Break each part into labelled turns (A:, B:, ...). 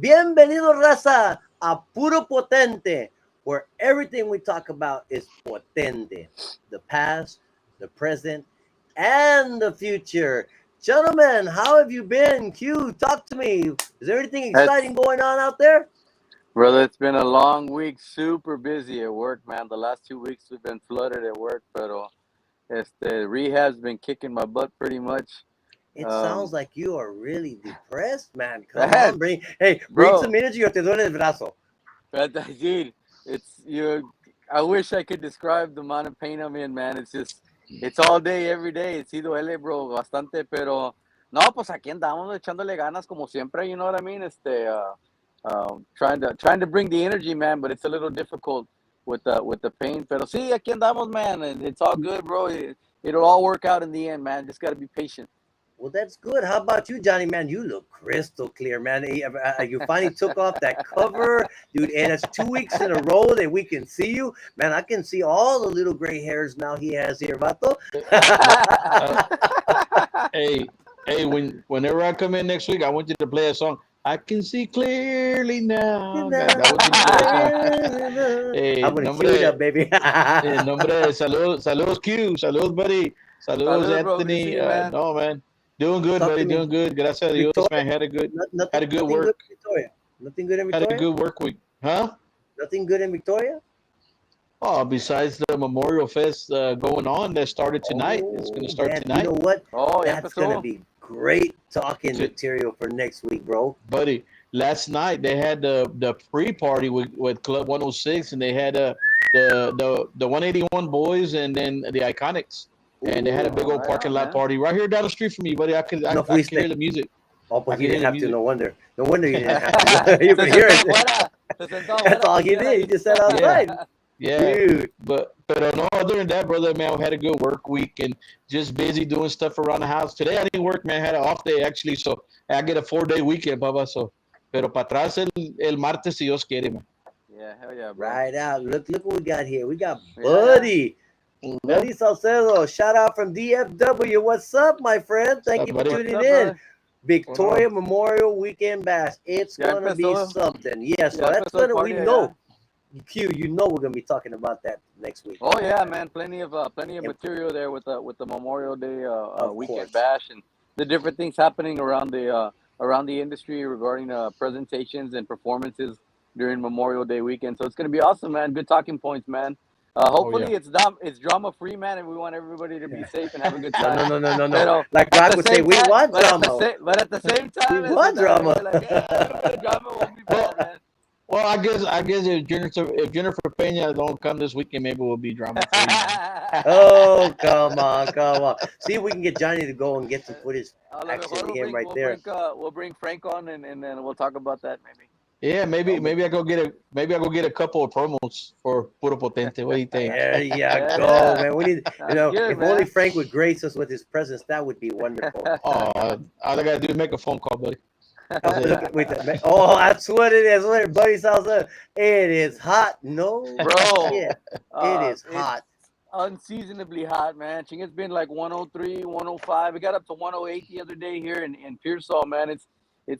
A: Bienvenido, raza, a Puro Potente, where everything we talk about is potente. The past, the present, and the future. Gentlemen, how have you been? Q, talk to me. Is there anything exciting going on out there?
B: Brother, it's been a long week, super busy at work, man. The last 2 weeks we've been flooded at work, pero rehab's been kicking my butt pretty much.
A: It sounds like you are really depressed, man. Come
B: Man,
A: on, bring
B: bro,
A: some energy or te duele el brazo.
B: dude, it's you. I wish I could describe the amount of pain I'm in, man. It's all day, every day. Sí duele, bro, bastante, pero no, pues aquí andamos echándole ganas como siempre. You know what I mean? Trying to bring the energy, man, but it's a little difficult with the pain. Pero sí, aquí andamos, man. It's all good, bro. It'll all work out in the end, man. Just gotta be patient.
A: Well, that's good. How about you, Johnny? Man, you look crystal clear, man. You finally took off that cover, dude, and it's 2 weeks in a row that we can see you. Man, I can see all the little gray hairs now he has here, Vato.
C: Hey, whenever I come in next week, I want you to play a song. I can see clearly now. That was the song. Hey,
A: I'm gonna cue it up, baby.
C: nombre, saludos Q, saludos buddy, saludos
B: Salud, bro. Good to see
C: Anthony.
B: you, man.
C: No man, doing good,
A: Talk to
C: buddy,
A: me,
C: doing good. Gracias a Dios,
A: Victoria.
C: man. Had a good
A: Nothing good
C: work.
A: in Victoria. Nothing good in
C: Had a
A: Victoria.
C: good work week, huh?
A: Nothing good in Victoria.
C: Oh, besides the Memorial Fest going on that started tonight, it's going to
A: Oh,
C: start
A: man, you
C: tonight,
A: know what?
B: Oh, ya
A: That's gonna
B: empezó.
A: be great talking
C: So,
A: material for next week, bro.
C: buddy. Last night they had the pre-party with Club 106, and they had the 181 boys, and then the Iconics, and they had a
A: Ooh,
C: big
B: Oh,
C: old
B: right
C: parking
B: on,
C: lot
B: man.
C: party right here down the street from me, buddy.
A: no
C: I could hear
A: fuiste.
C: the music.
A: Oh,
C: I
A: pues
C: could
A: you
C: hear
A: didn't
C: the
A: have to.
C: music.
A: No wonder. No wonder you didn't have to. You
B: Se
A: could hear
B: sentó
A: it.
B: afuera. Se sentó
A: That's
B: afuera
A: all
B: para
A: he
B: que
A: did. He just sat
C: Yeah,
A: outside.
C: yeah.
A: Dude,
C: But no, other than that, brother, man, we had a good work week and just busy doing stuff around the house. Today I didn't work, man. I had an off day actually, so I get a 4 day weekend, Baba. So, pero para atrás el martes si Dios quiere, man.
B: Yeah, hell yeah, bro.
A: right out. Look what we got here. We got
B: Yeah,
A: Buddy.
C: Yeah.
A: Buddy Salcedo. Shout out from DFW. What's up, my friend?
C: What's
A: Thank
C: up,
A: you for
C: buddy?
B: What's
A: tuning
B: up,
A: in.
B: brother?
A: Victoria Memorial Weekend Bash. It's
B: Ya
A: gonna be
B: empezó.
A: something. Yeah, so
B: Ya
A: that's
B: empezó el
A: gonna we
B: party
A: know.
B: allá.
A: Q, you know we're gonna be talking about that next week.
B: Oh yeah, man. Plenty of
A: And
B: material there with the Memorial Day
A: of
B: weekend
A: course.
B: bash and the different things happening around the industry regarding presentations and performances during Memorial Day weekend. So it's gonna be awesome, man. Good talking points, man.
C: Oh yeah.
B: Hopefully it's drama free, man, and we want everybody to be safe and have a good
A: No, no,
B: time.
A: no, no, no, no.
B: Pero
A: Like
B: at
A: Rock
B: the
A: would say,
B: same
A: we
B: time,
A: want
B: but at the
A: drama.
B: same but at the same
A: We
B: time,
A: want
B: like,
A: drama.
B: like, yeah, a little bit of drama won't be
C: Well,
B: bad, man.
C: well, I guess if Jennifer Pena don't come this weekend, maybe we'll be drama free, man.
A: Oh, come on, come on. See if we can get Johnny to go and get some footage.
B: A lo
A: Actually,
B: mejor
A: him right there.
B: we'll bring Frank on and then we'll talk about that maybe.
C: Yeah, maybe
A: Don't make-
C: maybe I go get a couple of promos for Puro Potente. What do you think?
A: There you
B: Yeah,
A: go,
B: yeah.
A: man. We need,
B: That's good,
A: if only
B: man.
A: Frank would grace us with his presence, that would be wonderful.
C: Oh, all I gotta do is make a phone call, buddy.
A: Oh, look at, wait, oh, that's what it is. Wait, buddy's house. It is hot. No
B: Bro,
A: shit. It is
B: it's
A: hot.
B: unseasonably hot, man. Ching, it's been like 103, 105. It got up to 108 the other day here in Pearsall, man. It's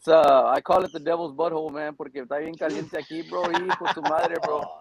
B: I call it the devil's butthole, man, porque está bien caliente aquí, bro. Hijo su madre, bro.
A: Oh,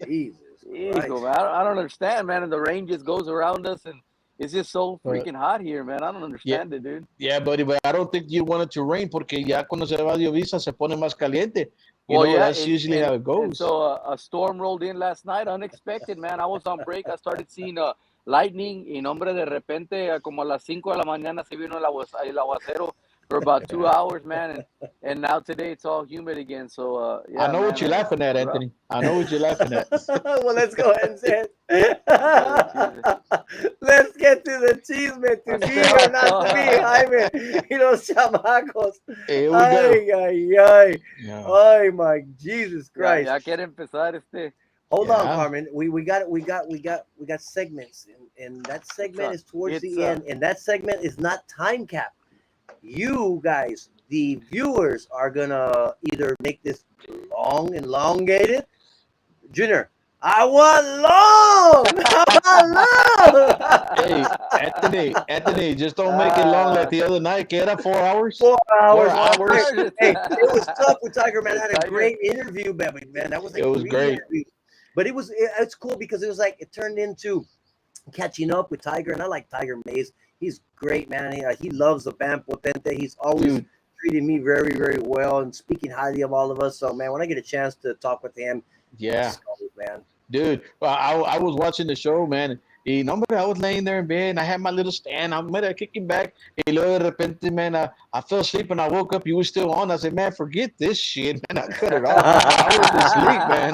A: Jesus Christ.
B: Hijo, man. I don't understand, man. And the rain just goes around us, and it's just so freaking hot here, man. I don't understand it, dude.
C: Yeah, buddy, but I don't think you want it to rain porque ya cuando se va Diovisa se pone más caliente. You
B: Well,
C: know,
B: yeah,
C: that's usually how it
B: and
C: goes.
B: so a storm rolled in last night, unexpected, man. I was on break. I started seeing lightning, y nombre de repente, como a las 5 de la mañana se vino el aguacero for about 2 hours, man. And now today it's all humid again. So, yeah,
C: I know
B: man,
C: what you're laughing at,
B: it's rough.
C: Anthony. I know what you're laughing at.
A: Well, let's go ahead and say it.
B: Jesus.
A: Let's get to the chisme, to be or not to be, Jaime. You know, chamacos.
C: Here we go.
A: Ay, ay, ay.
C: Yeah.
A: Ay, my Jesus
B: Ya,
A: Christ.
B: ya quiere empezar
A: Hold on,
C: Yeah.
A: Carmen. We got segments, and that segment is towards the
B: it's,
A: end, and that segment is not time capped. You guys, the viewers, are gonna either make this long, elongated. Junior, I want long. I want long.
C: Hey, Anthony, just don't make it long like the other night. Que era 4 hours?
A: 4 hours.
C: 4 hours.
A: Hey, it was tough with Tiger, man. I had a
B: Tiger.
A: great interview, baby, man. That was a
C: It was great.
A: interview. But it's cool because it was like it turned into catching up with Tiger, and I like Tiger Mays. He's great, man. He loves the band Potente. He's always
C: Dude.
A: treated me very, very well and speaking highly of all of us. So, man, when I get a chance to talk with him,
C: Yeah.
A: it's cool, man.
C: Dude, I was watching the show, man. Y no, hombre, I was laying there in bed and I had my little stand. I'm kicking back. Y luego de repente, man, I fell asleep and I woke up. You were still on. I said, man, forget this shit, man. I cut it off. I went to sleep, man.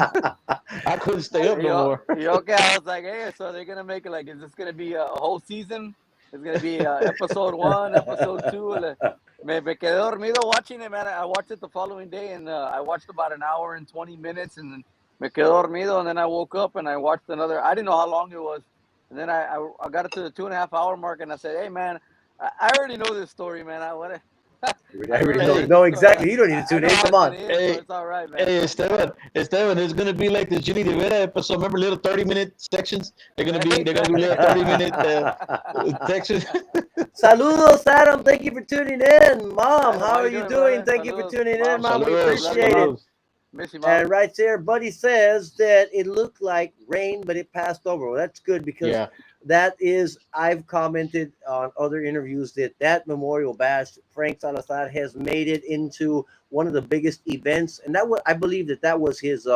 C: I couldn't stay up no more.
B: Okay, I was like, hey, so they're gonna make it like, is this gonna be a whole season? It's gonna be episode 1, episode 2. Me quedé dormido watching it, man. I watched it the following day, and I watched about an hour and 20 minutes, and then me quedé dormido, and then I woke up and I watched another. I didn't know how long it was, and then I got it to the 2.5 hour mark, and I said, hey, man, I already know this story, man. I
A: already know exactly. You don't need to tune in. Come on.
C: Hey,
B: it's all right, man.
C: Hey, Esteban, it's gonna be like the Jenny Rivera episode. Remember little 30-minute sections? They're gonna do little 30-minute sections.
A: Saludos, Adam. Thank you for tuning in. Mom, how are you doing?
B: brother?
A: Thank you for
B: Saludos.
A: tuning in, Mom. We
C: Saludos,
A: appreciate it.
C: saludos.
B: Miss you, Mom.
A: And right there, Buddy says that it looked like rain, but it passed over. Well, that's good because
C: Yeah.
A: that is, I've commented on other interviews that Memorial Bash, Frank Salazar has made it into one of the biggest events. And I believe that was his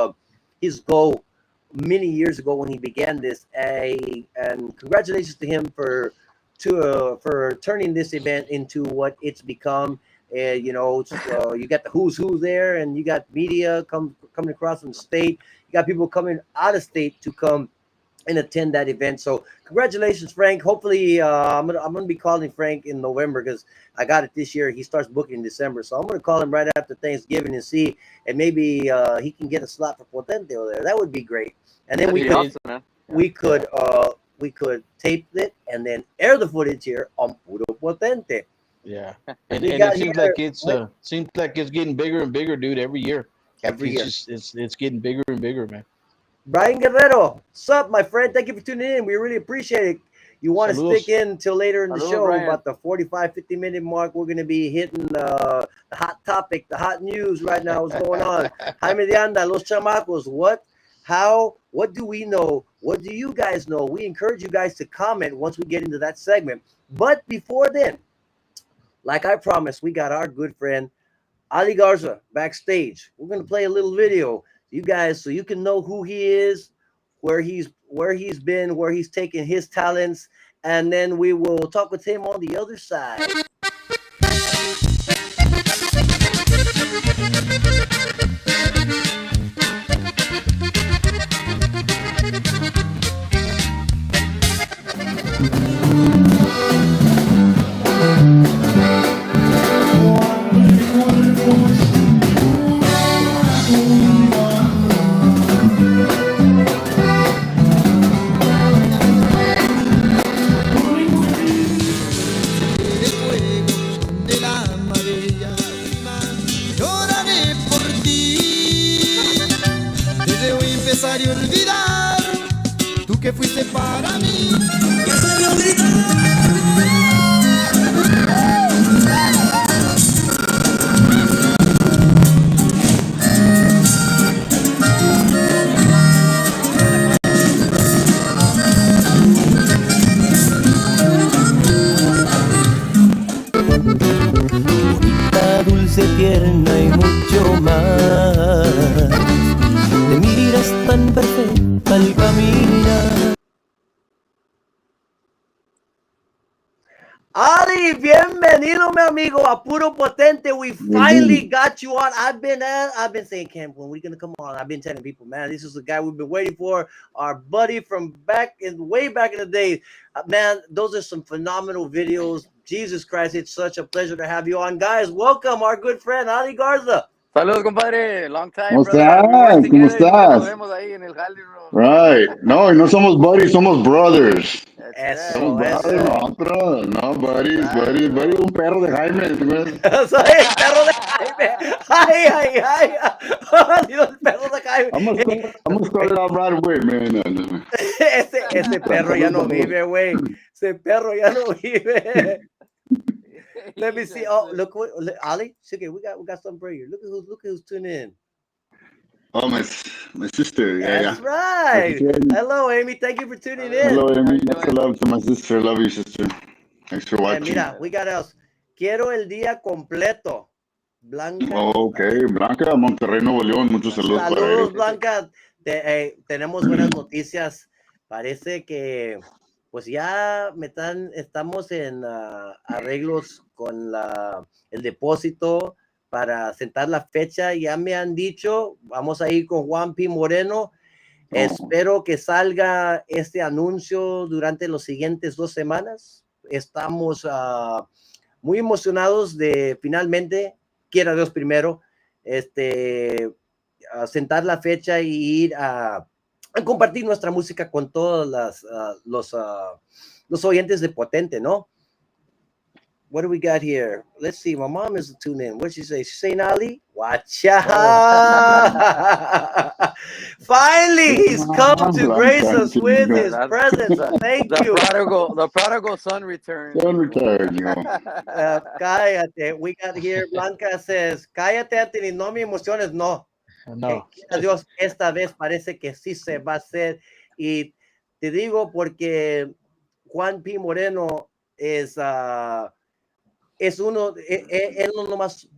A: goal many years ago when he began this. And congratulations to him for turning this event into what it's become. You got the who's who there, and you got media coming across from the state. You got people coming out of state to come and attend that event. So congratulations, Frank. Hopefully, I'm gonna be calling Frank in November because I got it this year. He starts booking in December, so I'm gonna call him right after Thanksgiving and see, and maybe he can get a slot for Potente over there. That would be great. And then
B: That'd be awesome, man.
A: we could tape it and then air the footage here on Puro Potente.
C: Yeah, and
A: You
C: it
A: got-
C: seems
A: you got-
C: like it's getting bigger and bigger, dude. Every year,
A: Every year.
C: it's getting bigger and bigger, man.
A: Brian Guerrero, what's up, my friend? Thank you for tuning in. We really appreciate it. You want to
C: Saludos.
A: stick in until later in the
B: Saludos,
A: show,
B: Brian.
A: about the 45, 50-minute mark. We're going to be hitting the hot topic, the hot news right now. What's going on? Jaime de Anda, Los Chamacos. What do we know? What do you guys know? We encourage you guys to comment once we get into that segment. But before then, like I promised, we got our good friend Ali Garza backstage. We're going to play a little video, you guys, so you can know who he is, where he's been, where he's taken his talents, and then we will talk with him on the other side.
D: Dulce, tierna y mucho más. Te miras tan perfecta al caminar.
A: Ali, bienvenido, mi amigo, a Puro Potente. We finally got you on. I've been saying, Cam, when we gonna come on? I've been telling people, man, this is the guy we've been waiting for. Our buddy from way back in the day. Man, those are some phenomenal videos. Jesus Christ, it's such a pleasure to have you on, guys. Welcome, our good friend Ali Garza.
B: Saludos, compadre. Long time,
E: ¿Cómo
B: brother. We work
E: estás? ¿Cómo
B: together y nunca nos
E: estás?
B: vemos ahí en el jale, bro.
E: Right. No, y no somos buddies, somos brothers.
B: That's
A: Eso,
E: Somos
B: right.
E: brothers
A: eso.
E: nosotros. No, buddies,
B: Right,
E: buddies,
B: bro.
E: buddies. Un perro de Jaime. ¿Te acuerdas?
A: Soy el perro de Jaime. Ay. Dios, el perro de Jaime.
E: I'm gonna start it off right away, man. No.
A: Ese perro ya no vive, güey. Ese perro ya no vive. Let me see. Oh, look, Ali. Okay, we got something for you. Look at who's tuning in.
E: Oh, my sister.
A: That's
E: Yeah.
A: right. Hello, Amy. Thank you for tuning in.
E: Hello, Amy.
B: How you
E: That's a
B: doing?
E: love to my sister. Love you, sister. Thanks for watching.
A: Mira, we got else. Quiero el día completo. Blanca.
E: Okay, Blanca, Monterrey, Nuevo León. Muchos saludos para
A: Saludos,
E: ella.
A: Blanca. Tenemos buenas noticias. Parece que pues ya estamos en arreglos con el depósito para sentar la fecha. Ya me han dicho, vamos a ir con Juan P. Moreno. Espero que salga este anuncio durante los siguientes 2 semanas. Estamos muy emocionados de finalmente, quiera Dios primero, sentar la fecha y ir a compartir nuestra música con todos los oyentes de Potente, ¿no? What do we got here? Let's see. My mom is tuning in. What did she say? She's saying, Ali, watch out. Finally, he's come to grace us with his presence. Thank you.
B: The prodigal son returns.
E: Son return,
A: Cállate. We got here, Blanca says, cállate, Anthony, no me emociones, no.
C: No.
A: Dios, esta vez parece que sí se va a hacer. Y te digo porque Juan P. Moreno es uno, él no nomás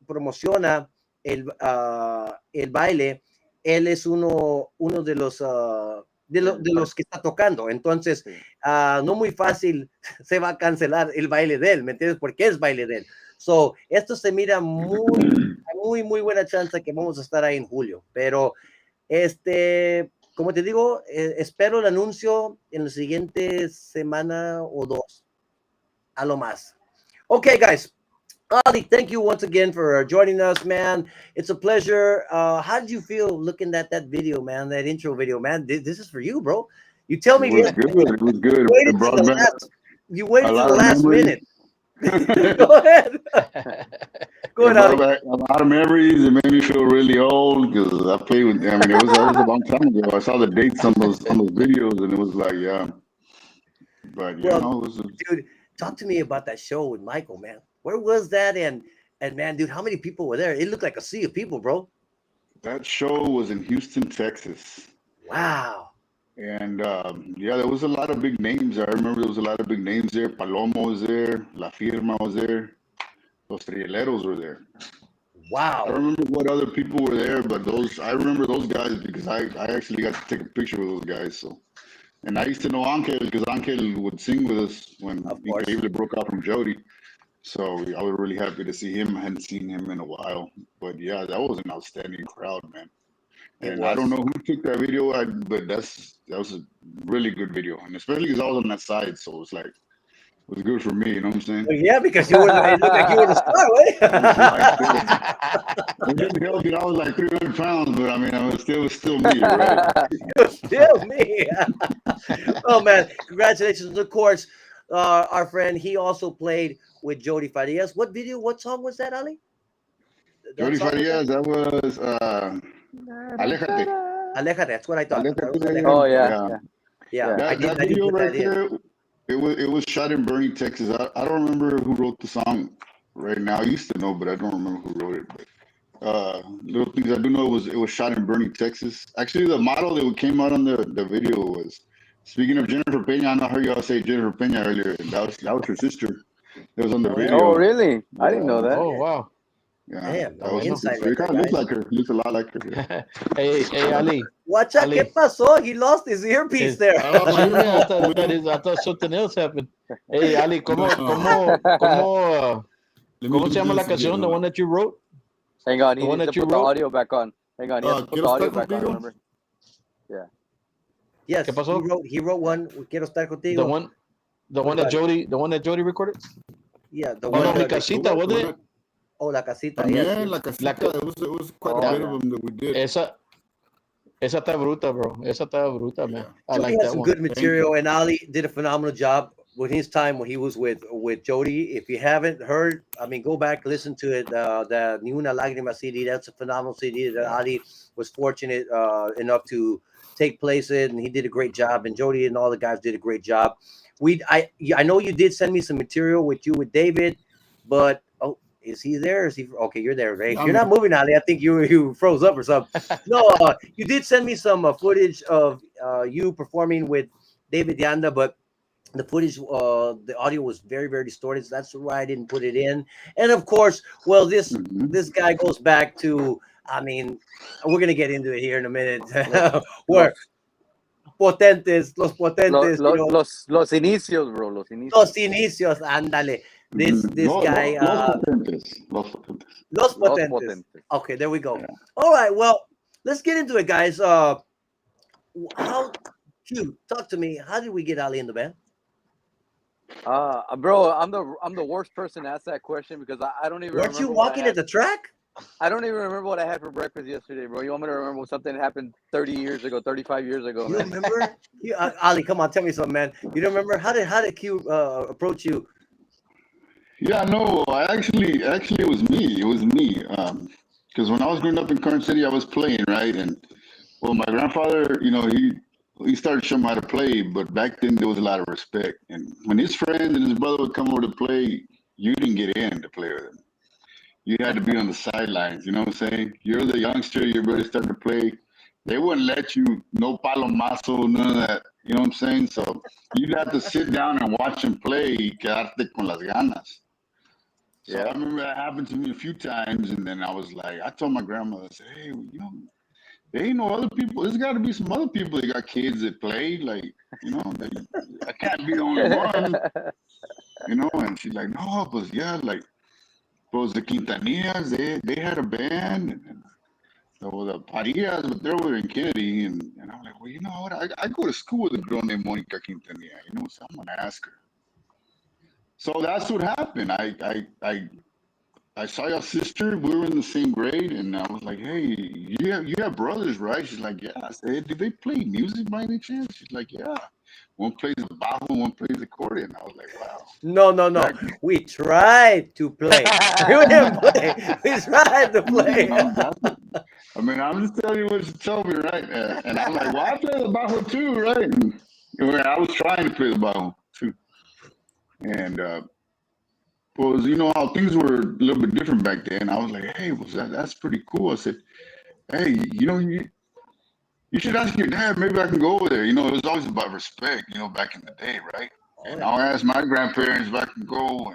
A: promociona el baile, él es uno de los que está tocando. Entonces, no muy fácil se va a cancelar el baile de él, ¿me entiendes? Porque es baile de él. So, esto se mira muy buena chance que vamos a estar ahí en julio. Pero, como te digo, espero el anuncio en la siguiente semana o 2, a lo más. Okay, guys. Ali, thank you once again for joining us, man. It's a pleasure. How did you feel looking at that video, man? That intro video, man. This is for you, bro. You tell me.
E: It was good. It was good.
A: You waited to the last minute. Go ahead. Go ahead, Ali.
E: A lot of memories. It made me feel really old because I played with them. I mean, it was a long time ago. I saw the dates on those videos, and it was like, yeah. But yeah,
A: dude, talk to me about that show with Michael, man. Where was that? And man, dude, how many people were there? It looked like a sea of people, bro.
E: That show was in Houston, Texas.
A: Wow.
E: And yeah, there was a lot of big names. I remember there was a lot of big names there. Palomo was there. La Firma was there. Los Trieleros were there.
A: Wow.
E: I don't remember what other people were there, but I remember those guys because I actually got to take a picture with those guys. So, and I used to know Angel because Angel would sing with us when he broke out from Jody. So I was really happy to see him. I hadn't seen him in a while. But yeah, that was an outstanding crowd, man. And I don't know who took that video, but that was a really good video, and especially because I was on that side, so it's like it was good for me. You know what I'm saying?
A: Well, yeah, because it looked like you were the star, right?
E: It didn't help that I was like 300 pounds, but I mean, it was still me, right?
A: It was still me. Oh man, congratulations! Of course, our friend, he also played with Jody Farias. What song was that, Ali?
E: Jody Farias, that was Aléjate.
A: Aléjate, that's what I thought.
E: Aléjate.
B: Oh yeah.
A: Yeah,
B: Yeah.
A: I
E: That
A: did
E: video
A: put
E: right
A: that in.
E: there, it was shot in Bernie, Texas. I don't remember who wrote the song right now. I used to know, but I don't remember who wrote it. But little things I do know it was shot in Bernie, Texas. Actually, the model that came out on the video was, speaking of Jennifer Pena. I know I heard y'all say Jennifer Pena earlier, and that was her sister. It was on the
B: Oh,
E: video.
B: really? I didn't know
E: Yeah,
B: that.
C: Oh, wow.
E: yeah,
A: Damn,
E: that was her
C: Bueno.
A: insight
E: sister.
A: right
E: It
A: there,
E: kind of looks
A: guys.
E: like her. Looks a lot like her. Yeah.
C: Hey, Ali.
A: Watch out, ¿qué
C: Ali.
A: pasó? He lost his earpiece there.
E: Oh,
C: Sí, man,
E: yeah.
C: I thought something else happened. Hey, Ali,
E: No. Let me
C: ¿cómo
E: do
C: se llama la
E: this again.
C: canción? The one that you wrote?
B: Hang on,
C: The
B: he
C: one
B: needs to
C: that you
B: put the
C: wrote?
B: audio back on. Hang on, he has to put the
E: Quiero
B: audio
E: estar
B: back on,
E: contigo.
B: remember?
A: Yes,
C: ¿Qué pasó?
A: he wrote one. Quiero estar
C: The
A: contigo.
C: one
A: What
C: that
A: about
C: Jody recorded?
A: Yeah, the
E: Oh,
A: one.
C: No, Mi
E: yeah,
C: Casita, wasn't it?
A: Oh, La Casita. Yes.
E: También La Casita. It was quite
B: Oh,
E: a bit
B: yeah.
E: of them that we did.
C: Esa está bruta, bro. Esa está bruta, man.
E: Yeah.
C: I
A: Jody
C: like
A: had
C: that
A: some
C: one.
A: good material, and Ali did a phenomenal job with his time when he was with Jody. If you haven't heard, I mean, go back, listen to it. The Ni Una Lágrima CD. That's a phenomenal CD that Ali was fortunate enough to take place in, and he did a great job. And Jody and all the guys did a great job. I know you did send me some material with David, but oh, is he there? Is he okay? You're there, right? You're not moving, Ali. I think you froze up or something. No, you did send me some footage of you performing with David de Anda, but the footage, the audio was very, very distorted. So that's why I didn't put it in. And of course, well, this guy goes back to. I mean, we're gonna get into it here in a minute. Where los potentes, you know,
B: Los inicios, bro, los inicios.
A: los inicios, ándale. This guy,
E: Los Potentes.
A: los
B: Los
A: potentes.
B: Potentes.
A: Okay, there we go.
E: Yeah.
A: All right, well, let's get into it, guys. How? Q, talk to me. How did we get Ali in the band?
B: Bro, I'm the worst person to ask that question because I don't even
A: Weren't you
B: remember what I
A: walking
B: had.
A: at the track?
B: I don't even remember what I had for breakfast yesterday, bro. You want me to remember something that happened 30 years ago, 35 years ago,
A: You
B: man?
A: remember? Ali, come on, tell me something, man. You don't remember? How did Q approach you?
E: Yeah, no, actually, it was me. It was me. Because when I was growing up in Carson City, I was playing, right? And well, my grandfather, he started showing me how to play, but back then there was a lot of respect. And when his friends and his brother would come over to play, you didn't get in to play with them. You had to be on the sidelines. You know what I'm saying? You're the youngster. Your brother started to play. They wouldn't let you, no palomazo, none of that. You know what I'm saying? So you'd have to sit down and watch him play, y quedarte con las ganas. So I remember that happened to me a few times, and then I was like, I told my grandmother, I said, hey, there ain't no other people. There's got to be some other people that got kids that play. Like, I can't be the only one. And she's like, no, but yeah, like, pues the Quintanillas, they had a band, and the Parias, but they were in Kennedy, and I'm like, well, you know what? I go to school with a girl named Monica Quintanilla, so I'm gonna ask her. So that's what happened. I saw your sister. We were in the same grade, and I was like, "Hey, you have brothers, right?" She's like, "Yeah." I said, hey, "Do they play music by any chance?" She's like, "Yeah. One plays the bajo, one plays the accordion." I was like, "Wow."
A: No. We tried to play. We didn't play. We tried to play.
E: I'm just telling you what she told me, right? And I'm like, "Well, I play the bajo too, right?" And I was trying to play the bajo too, and. Well, you know how things were a little bit different back then. I was like, hey, that's pretty cool. I said, hey, you should ask your dad. Maybe I can go over there. It was always about respect, back in the day, right? And I'll ask my grandparents if I can go.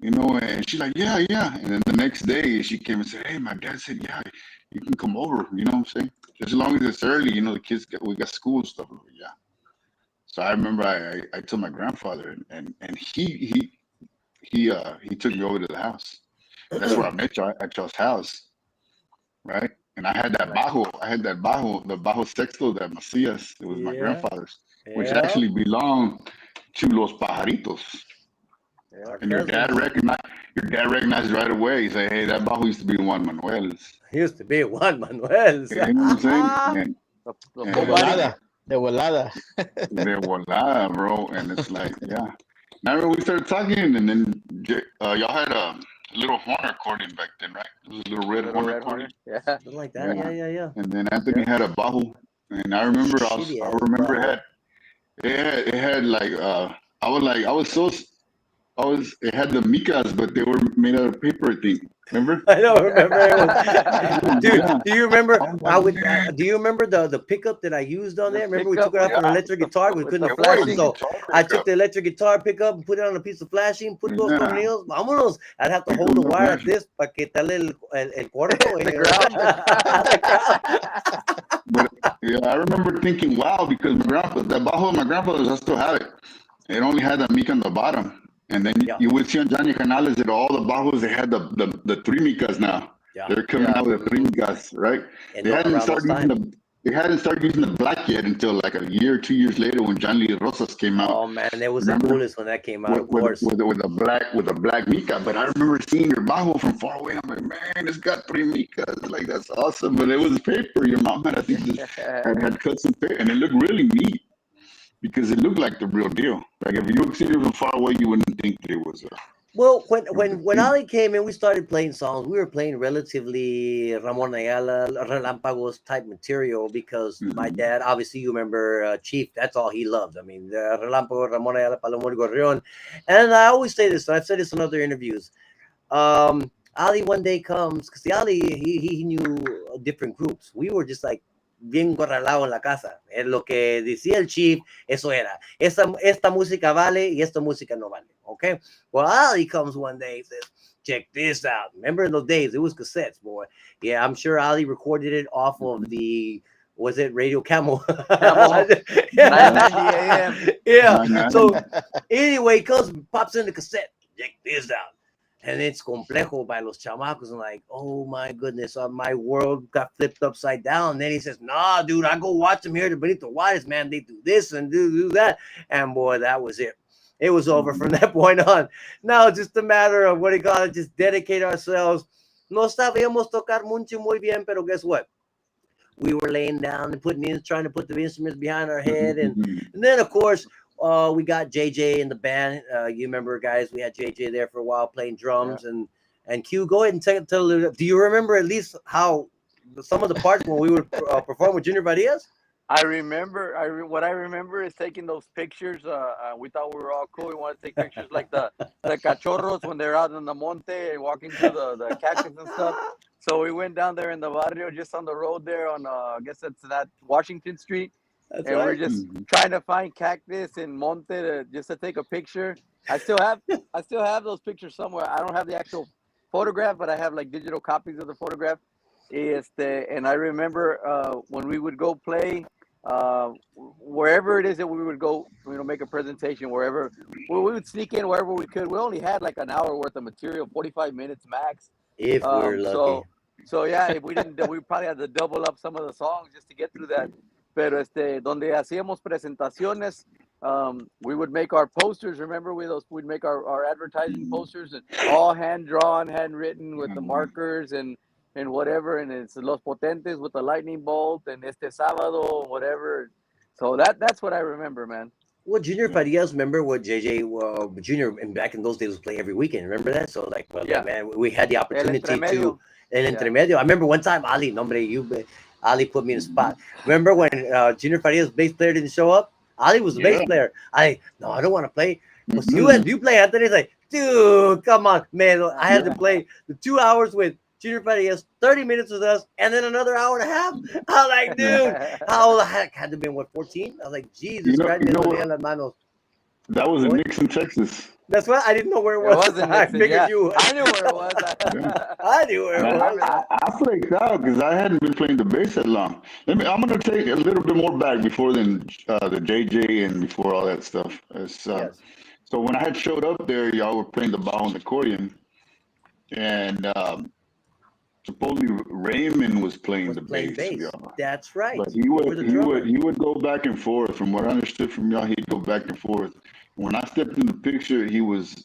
E: And she's like, yeah. And then the next day she came and said, hey, my dad said, yeah, you can come over. You know what I'm saying? Just as long as it's early, the kids, we got school and stuff. Yeah. So I remember I told my grandfather, and he took me over to the house. That's where I met y'all at y'all's house, right? And I had that bajo. The bajo sexto that Macias. It was my grandfather's, which actually belonged to Los Pajaritos. Yeah. And your dad recognized right away. He said, "Hey, that bajo used to be Juan Manuel's."
A: He used to be Juan Manuel's.
E: You know what I'm saying?
C: De volada,
E: bro. And it's like, yeah. Now we started talking, and then y'all had a little horn accordion back then, right? It was a little red horn accordion.
B: Yeah.
A: Something like that. Yeah.
E: And then Anthony had a bajo. And I remember
A: Shitty
E: I
A: ass
E: remember
A: bajo.
E: it had like it had the micas, but they were made out of paper, I think. Remember?
A: I don't remember it was, dude.
E: Yeah.
A: Do you remember?
E: I was
A: I
E: like,
A: would.
E: man,
A: Do you remember the pickup that I used on
B: The
A: there? Remember we took
B: pickup
A: it
B: with
A: off an
B: the
A: electric guitar. We
B: with
A: couldn't
B: the
A: afford it,
B: flashing.
A: so I took the electric guitar pickup and put it on a piece of flashing. Put those
E: yeah.
A: tornillos. Vámonos. I'd have to hold the wire like this para quitarle el corto.
B: The ground, the
A: The ground.
E: But yeah, I remember thinking, wow, because the bajo of my grandfather's, I still have it. It only had the mica on the bottom. And then
A: Yeah.
E: you would see on Johnny Canales that all the bajos, they had the three micas now.
A: Yeah.
E: They're coming
B: Yeah.
E: out with the three micas, right?
A: And
E: They hadn't
A: around those
E: started using
A: times.
E: they hadn't started using the black yet until like a year, 2 years later when Johnny Rosas came out.
A: Oh man, it was the
E: Remember?
A: coolest when that came out. Of course.
E: With a black mica. But I remember seeing your bajo from far away. I'm like, man, it's got three micas. Like that's awesome. But it was paper. Your mom had, I think, just had cut some paper, and it looked really neat because it looked like the real deal. Like if you see it from far away, you wouldn't think that it was.
A: Well, when Ali came in, we started playing songs. We were playing relatively Ramon Ayala, Relampagos type material because my dad, obviously, you remember Chief. That's all he loved. I mean, Relampago, Ramon Ayala, Palomón Gorrión, and I always say this. I've said this in other interviews. Ali one day comes because Ali he knew different groups. We were just like bien corralado en la casa. Es lo que decía el chief, eso era. Esta música vale y esta música no vale. Okay. Well, Ali comes one day and says, check this out. Remember in those days, it was cassettes, boy. Yeah, I'm sure Ali recorded it off of the, was it Radio Camel?
B: Camel. 990 AM.
A: Yeah. So anyway, he comes, pops in the cassette. Check this out. And it's Complejo by Los Chamacos. I'm like, oh my goodness, my world got flipped upside down. And then he says, nah, dude, I go watch them here to Benito Juarez, man. They do this and do that. And boy, that was it. It was over from that point on. Now it's just a matter of what do you call it, just dedicate ourselves. No sabíamos tocar mucho muy bien, pero guess what? We were laying down and trying to put the instruments behind our head. And then, of course, we got JJ in the band. You remember, guys, we had JJ there for a while playing drums. And Q, go ahead and tell. Do you remember at least how some of the parts when we would perform with Junior Varias?
B: I remember. What I remember is taking those pictures. We thought we were all cool. We wanted to take pictures like the cachorros when they're out in the monte and walking through the cactus and stuff. So we went down there in the barrio, just on the road there on I guess that's that Washington Street.
A: That's
B: and
A: right.
B: we're just trying to find cactus in monte just to take a picture. I still have those pictures somewhere. I don't have the actual photograph, but I have like digital copies of the photograph. And I remember when we would go play wherever it is that we would go, make a presentation wherever. We would sneak in wherever we could. We only had like an hour worth of material, 45 minutes max.
A: If we're lucky.
B: So yeah, if we didn't, we probably had to double up some of the songs just to get through that. Pero donde hacíamos presentaciones, we would make our posters. Remember, we'd make our advertising posters, and all hand drawn, handwritten with the markers and whatever. And it's Los Potentes with the lightning bolt, and sábado, whatever. So that's what I remember, man.
A: Well, Junior Farias, remember what JJ Junior back in those days was play every weekend. Remember that? So like, man, we had the opportunity to El Entremedio. I remember one time Ali, Ali put me in a spot. Remember when Junior Farias' bass player didn't show up? Ali was the bass player. I don't want to play. Well, you play, Anthony's like, dude, come on, man. I had to play the 2 hours with Junior Farias, 30 minutes with us, and then another hour and a half. I was like, dude, how old I had to have been, 14? I was like, Jesus Christ.
E: That was in Nixon, Texas.
A: That's what I didn't know where it was.
B: I figured you. I knew where it was.
A: I knew where it was.
E: I flaked out because I hadn't been playing the bass that long. I'm going to take a little bit more back before the JJ and before all that stuff. So when I had showed up there, y'all were playing the bajo and the accordion, and supposedly Raymond was playing the bass.
A: That's right.
E: But he would go back and forth. From what I understood from y'all, he'd go back and forth. When I stepped in the picture, he was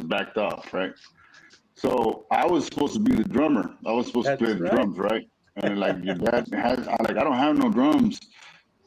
E: backed off, right? So I was supposed to be the drummer. I was supposed to play the drums, right? And like your dad I don't have no drums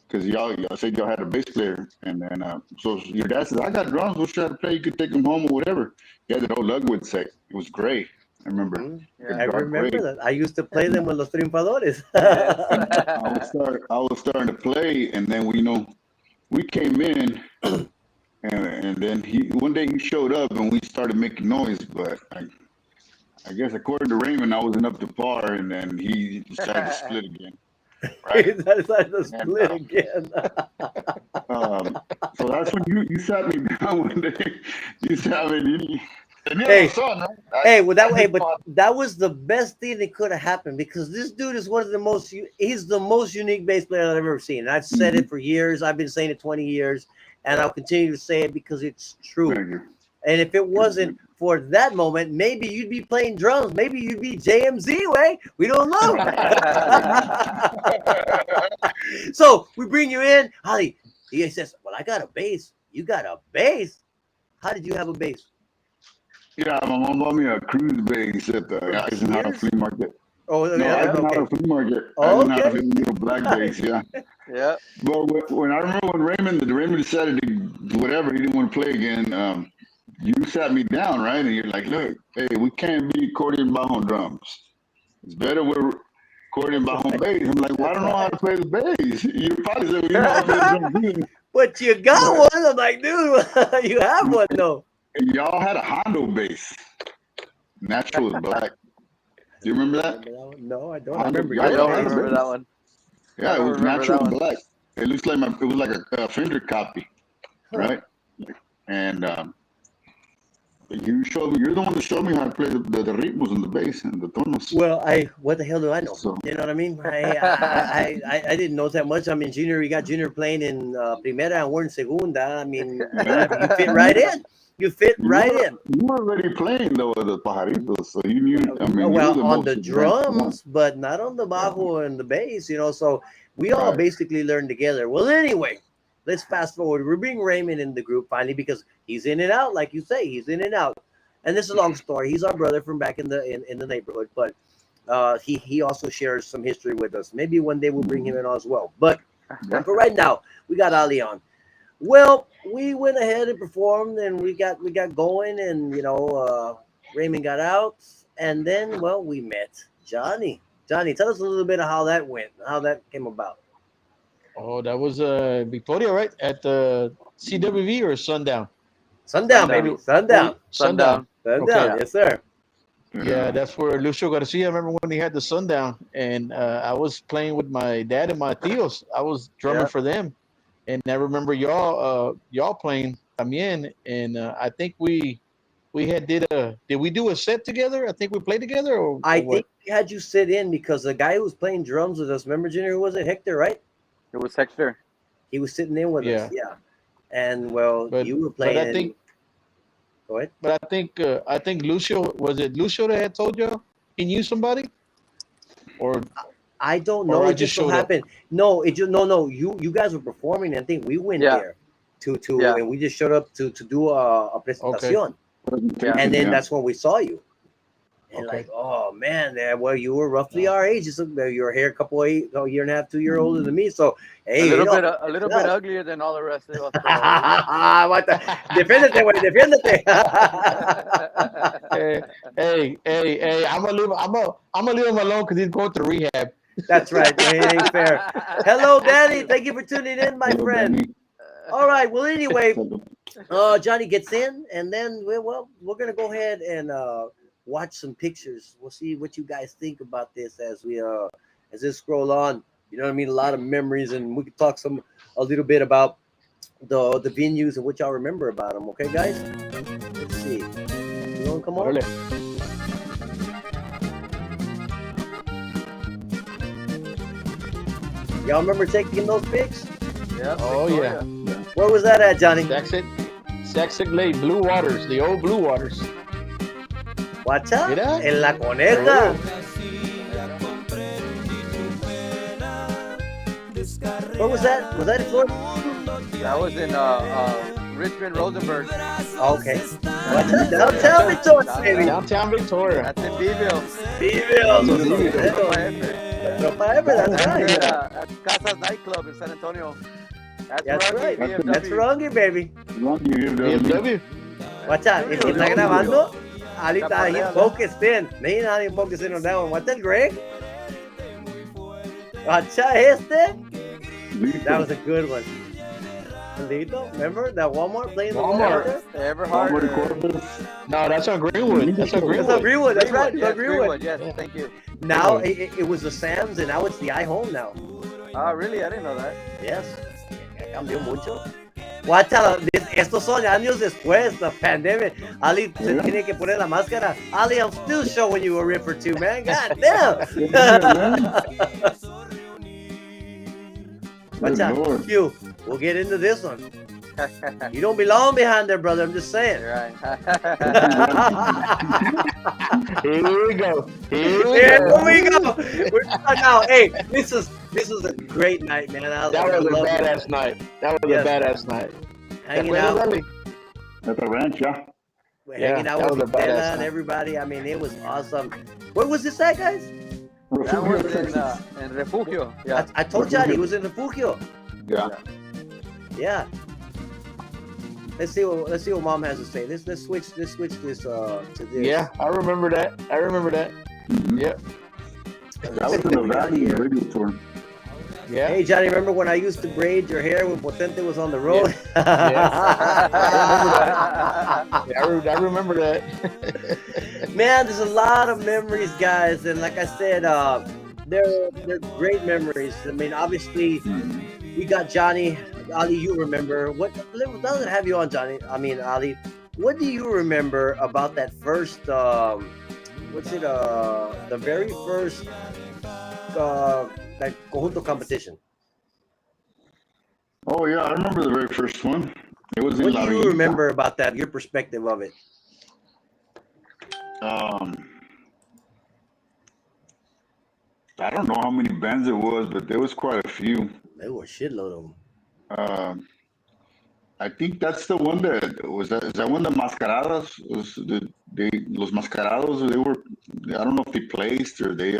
E: because y'all said y'all had a bass player, and then so your dad says I got drums. What should I play? You could take them home or whatever. He had an old Lugwood set. It was great. I remember.
B: Yeah.
A: I remember that. I used to play them with Los Triunfadores.
E: I was starting to play, and then we came in, and then one day he showed up, and we started making noise. But I guess according to Raymond, I wasn't up to par, and then he decided to split again. Right?
A: That's like the
E: And,
A: split again.
E: so that's when you sat me down one day. You sat me. And you
A: Hey.
E: have a son, right?
A: Hey, well,
E: I
A: but that was the best thing that could have happened because this dude is one of the most. He's the most unique bass player I've ever seen. And I've said it for years. I've been saying it 20 years, and I'll continue to say it because it's true.
E: Thank you.
A: And if it wasn't for that moment, maybe you'd be playing drums. Maybe you'd be JMZ, way. We don't know. So we bring you in, Ali. He says, "Well, I got a bass. You got a bass. How did you have a bass?"
E: Yeah, my mom bought me a cruise bass at the Eisenhower flea market.
A: Oh,
E: No,
A: yeah,
E: Eisenhower
A: okay.
E: flea market.
A: Oh,
E: Eisenhower
A: okay.
E: little black bass, yeah.
B: Yeah.
E: But when I remember when Raymond decided to do whatever, he didn't want to play again. You sat me down, right? And you're like, "Look, hey, we can't be accordion bajo drums. It's better we're accordion bajo bass." I'm like, "Well, I don't know how to play the bass." You probably said, "Well, you know how to play the drums."
A: But you got one. I'm like, dude, you have one though.
E: And y'all had a Hondo bass. Natural is black. Do you remember that?
A: No, I don't.
E: I
A: remember.
E: don't
B: I don't
E: Yeah.
B: remember that one.
E: Yeah,
B: I
E: it
B: don't
E: was
B: remember
E: natural
B: that one.
E: black. It looks like it was like a Fender copy, right? And you're the one that showed me how to play the ritmos and the bass and the tonos.
A: Well, what the hell do I know?
E: So-
A: You know what I mean? I didn't know that much. I mean, Junior, you got Junior playing in Primera and we're in Segunda. I mean, you fit right in. You fit right in.
E: You were already playing though with the pajaritos, so you knew. I mean, you were
A: Well,
E: the
A: on
E: most
A: the
E: advanced
A: drums, but not on the bajo and the bass, So we all
E: Right.
A: basically learned together. Well, anyway, let's fast forward. We're bringing Raymond in the group finally because he's in and out, like you say, he's in and out. And this is a long story. He's our brother from back in the neighborhood, but he also shares some history with us. Maybe one day we'll bring him in as well. But for right now, we got Ali on. Well, we went ahead and performed, and we got going, and Raymond got out, and then we met Johnny. Johnny, tell us a little bit of how that went, how that came about.
C: Oh, that was Victoria, right? At the CWV or Sundown?
A: Sundown,
B: Sundown.
A: baby, sundown,
C: Sundown.
A: sundown.
C: Okay.
A: Yes, sir.
C: Yeah, that's where Lucio Garcia. I remember when he had the Sundown, and I was playing with my dad and my tios. I was drumming
B: Yeah.
C: for them, and I remember y'all playing también. And I think we did we do a set together? I think we played together, or
A: I
C: what?
A: think we had you sit in because the guy who was playing drums with us, remember, Junior, who was it? Hector, right?
B: It was Hector.
A: He was sitting in with us. Yeah. And
C: But-
A: you were
C: but
A: playing.
C: I think-
A: Go ahead.
C: But I think Lucio, was it Lucio that had told you he knew somebody, or
A: I don't
C: Or
A: know.
C: I
A: It
C: just
A: just so
C: showed up.
A: happened. No, it just no. You guys were performing. I think we went
B: Yeah.
A: there to
B: Yeah.
A: and we just showed up to do a presentación. And then that's when we saw you. And
C: Okay.
A: like, oh man, well, you were roughly our age. You were here a year and a half, 2 year older than me. So hey,
B: A little bit uglier than all the rest of us.
A: What the? Defiéndete, güey, defiéndete.
C: hey, I'm gonna leave him alone because he's going to rehab.
A: That's right. It ain't fair. Hello, Danny. Thank you for tuning in, my friend. All right. Well, anyway, Johnny gets in, and then we're gonna go ahead and watch some pictures. We'll see what you guys think about this as this scroll on. You know what I mean? A lot of memories, and we can talk a little bit about the venues and what y'all remember about them. Okay, guys? Let's see. You want to come on?
C: Órale.
A: Y'all remember taking those pics?
B: Yeah.
C: Oh,
B: Victoria.
A: Where was that at, Johnny?
C: Saxon Lake, Blue Waters, the old Blue Waters.
A: Watch out.
C: Mira.
A: En La Coneja. Where was that? Was that in Florida?
B: That was in Richmond, Rosenberg.
A: Okay. Watch out. Downtown Victoria, baby.
C: Downtown Victoria.
B: That's in Beeville.
A: That's right.
B: At Casa's nightclub in San Antonio.
A: That's right.
B: BMW.
A: That's Rungy, baby.
C: BMW.
A: Watch out. Está grabando. Alita, he focused in. He's not even focusing on that one. What's that, Greg? Acha este? That was a good one. Lito, remember that Walmart playing the Walmart?
B: Everhard.
C: No, that's on Greenwood. That's on Greenwood.
A: That's on Greenwood. That's right.
B: Yes,
A: Greenwood.
B: Yes, thank you.
A: Now it was the Sam's, and now it's the iHome now.
B: Ah, really? I didn't know that.
A: Yes. Cambió mucho. Watch out. Estos son años después, the pandemic. Ali se tiene que poner la máscara. Ali, I'm still showing you a rip or two, man. God damn. Watch out. Q, we'll get into this one. You don't belong behind there, brother. I'm just saying.
B: Right.
C: Here we go.
A: Here we go. Now, hey, this is a great night, man.
C: That was a badass night. That was a badass night.
A: Hanging out.
E: At the ranch, yeah.
A: Hanging out with Stella and everybody. I mean, it was awesome. Where was this at, guys?
B: That was in Refugio. Yeah.
A: I told Johnny he was in Refugio.
E: Yeah.
A: Yeah. Let's see what Mom has to say. Let's switch this to this.
C: Yeah, I remember that.
E: Mm-hmm.
C: Yep.
E: That was in the Valley radio tour.
C: Yeah.
A: Hey Johnny, remember when I used to braid your hair when Potente was on the road?
C: Yeah. I remember that.
A: Man, there's a lot of memories, guys, and like I said, they're great memories. I mean, obviously, we got Johnny. Ali, you remember what? Doesn't have you on, Johnny. I mean, Ali, what do you remember about that first? The very first like conjunto competition.
E: Oh yeah, I remember the very first one. It was in
A: What do you remember about that? Your perspective of it?
E: I don't know how many bands it was, but there was quite a few.
A: There were a shitload of them.
E: I think that's the one that was that. Is that one the Mascaradas? Was los Mascarados? They were. I don't know if they placed or they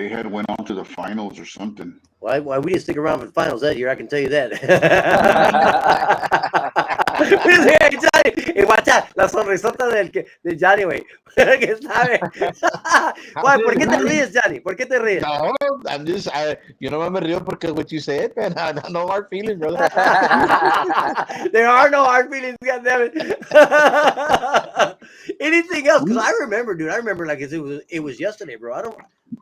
E: had went on to the finals or something.
A: Why we didn't stick around for the finals that year? I can tell you that. Hey, Johnny, watch out, la sonrisota de Johnny, güey. ¿Qué sabe? Why, ¿por qué te ríes, Johnny? ¿Por qué te ríes?
C: No, I'm just, you know, me río porque what you said, man. No hard feelings, brother.
A: There are no hard feelings, goddammit. Anything else? Because I remember, dude. I remember like it was yesterday, bro.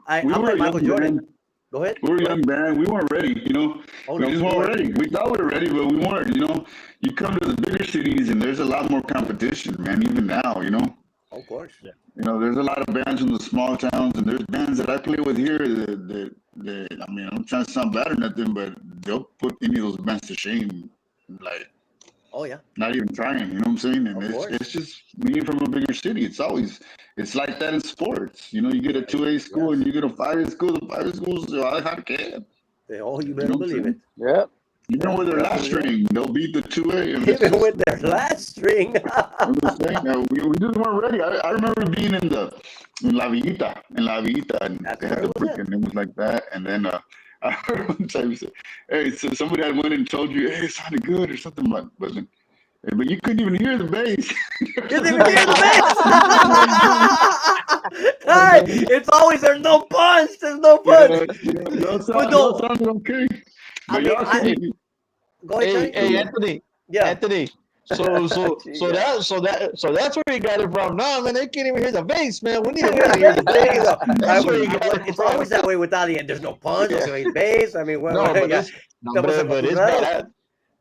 A: I'm like Michael Jordan. Go ahead.
E: We were young, man. We weren't ready, you know. We just weren't ready. We thought we were ready, but we weren't, you know. You come to the bigger cities and there's a lot more competition, man, even now, you know.
A: Of course. Yeah.
E: You know, there's a lot of bands in the small towns, and there's bands that I play with here that I mean, I'm trying to sound bad or nothing, but they'll put any of those bands to shame, like,
A: oh yeah,
E: not even trying, you know what I'm saying? And it's just being from a bigger city. It's like that in sports. You know, you get a 2A school and you get a 5A school. The 5A schools are hard to get.
A: You better believe it.
B: Yep.
E: Even with their last string, they'll beat the 2A.
A: Even with their last string.
E: I'm just saying, we just weren't ready. I remember being in La Villita, and they had the brick, and it was like that. And then I heard one time he said, "Hey, so somebody had went and told you, hey, it sounded good or something like." But you couldn't even hear the bass.
A: You couldn't even hear the bass. Hey, it's always there's no punch. There's no punch.
E: No sound okay. But
A: go ahead,
C: hey, Anthony. Yeah, Anthony. So that's where you got it from. No, man, they can't even hear the bass, man. We need to hear the bass.
A: That's where you got it. It's always that way with Ali. There's no punch. There's no bass. I mean,
C: but it's bad.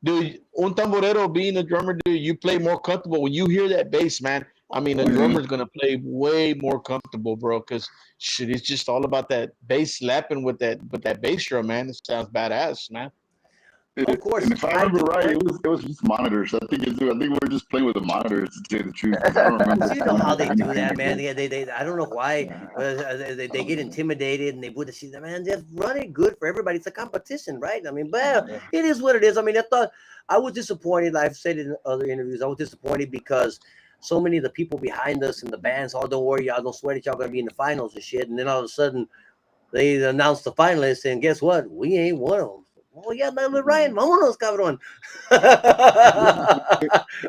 C: Dude, un tamborero being a drummer, dude, you play more comfortable when you hear that bass, man. I mean, a drummer's gonna play way more comfortable, bro, because shit, it's just all about that bass slapping with that bass drum, man. It sounds badass, man.
A: Of course.
E: And if I remember right, it was just monitors. I think we were just playing with the monitors, to tell you the truth. I don't remember.
A: You know how they do that, man. They I don't know why they get intimidated and they would see the man just run it good for everybody. It's a competition, right? I mean, but it is what it is. I mean, I was disappointed. I've said it in other interviews. I was disappointed because so many of the people behind us in the bands, oh, don't worry, y'all, don't sweat it, y'all gonna be in the finals and shit. And then all of a sudden, they announced the finalists, and guess what? We ain't one of them. Oh, ya dale, Ryan, vámonos, cabrón.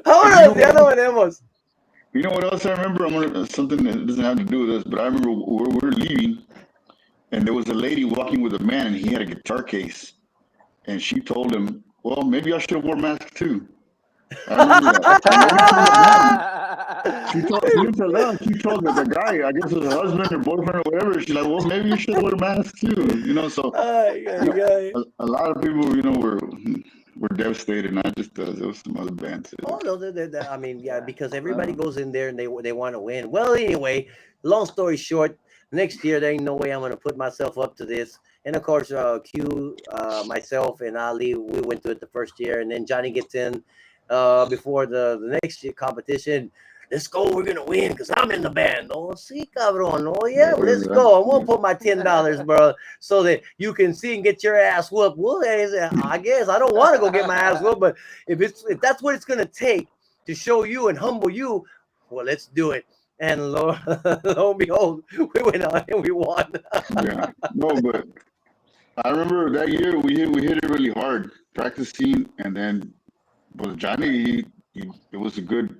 A: Vámonos, ya no venemos.
E: You know what else I remember? Something that doesn't have to do with us, but I remember we were leaving, and there was a lady walking with a man, and he had a guitar case, and she told him, "Well, maybe I should have worn a mask too." I remember that. And every time I met him, she didn't tell us. She told the guy, I guess it was her husband or boyfriend or whatever. She's like, "Well, maybe you should wear a mask too." So a lot of people, were devastated, not just us. There was some other bands.
A: Oh no, I mean, yeah, because everybody goes in there and they want to win. Well, anyway, long story short, next year there ain't no way I'm gonna put myself up to this. And of course, Q, myself, and Ali, we went to it the first year, and then Johnny gets in before the next year competition. Let's go, we're gonna win because I'm in the band. Oh, see, cabrón. Oh yeah, let's go. I'm gonna put my $10, bro, so that you can see and get your ass whooped. Well, I guess I don't want to go get my ass whooped, but if that's what it's gonna take to show you and humble you, well, let's do it. And lo and behold, we went on and we won.
E: Yeah, no, but I remember that year we hit it really hard practicing, and then Johnny, it was a good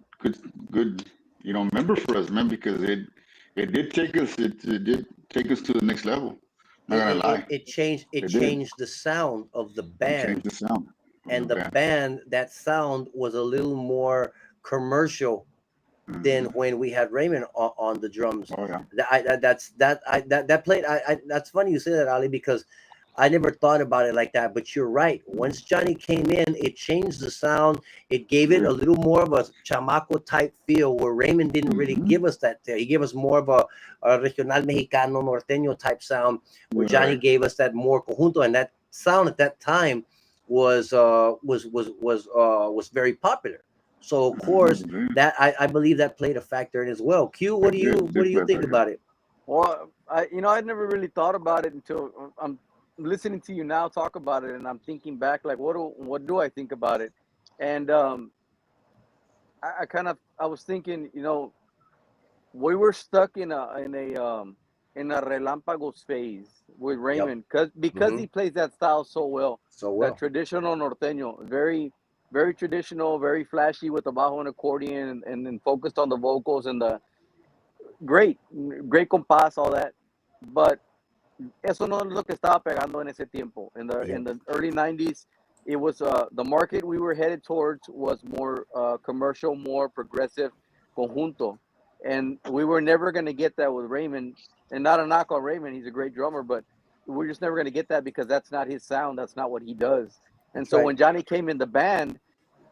E: member for us, man, because it did take us to the next level. Not gonna lie,
A: It changed the sound of the
E: it
A: band.
E: changed the sound.
A: And the band, that sound was a little more commercial than when we had Raymond on the drums.
E: Oh yeah.
A: That played. That's funny you say that, Ali, because I never thought about it like that. But you're right. Once Johnny came in, it changed the sound. It gave it a little more of a Chamaco type feel, where Raymond didn't really give us that. He gave us more of a regional mexicano norteño type sound, where Johnny gave us that more conjunto, and that sound at that time was very popular. So of course that I believe that played a factor in as well. Q, what do you think about it?
B: Well, I'd never really thought about it until I'm listening to you now talk about it, and I'm thinking back, like, what do I think about it? And I was thinking, we were stuck in a relampagos phase with Raymond, because he plays that style so well. That traditional norteño, very, very traditional, very flashy with the bajo and accordion, and then focused on the vocals and the great compás, all that. But eso no es lo que estaba pegando en ese tiempo. In the early 90s, it was the market we were headed towards was more commercial, more progressive conjunto. And we were never going to get that with Raymond. And not a knock on Raymond, he's a great drummer, but we're just never going to get that because that's not his sound. That's not what he does. And so when Johnny came in the band,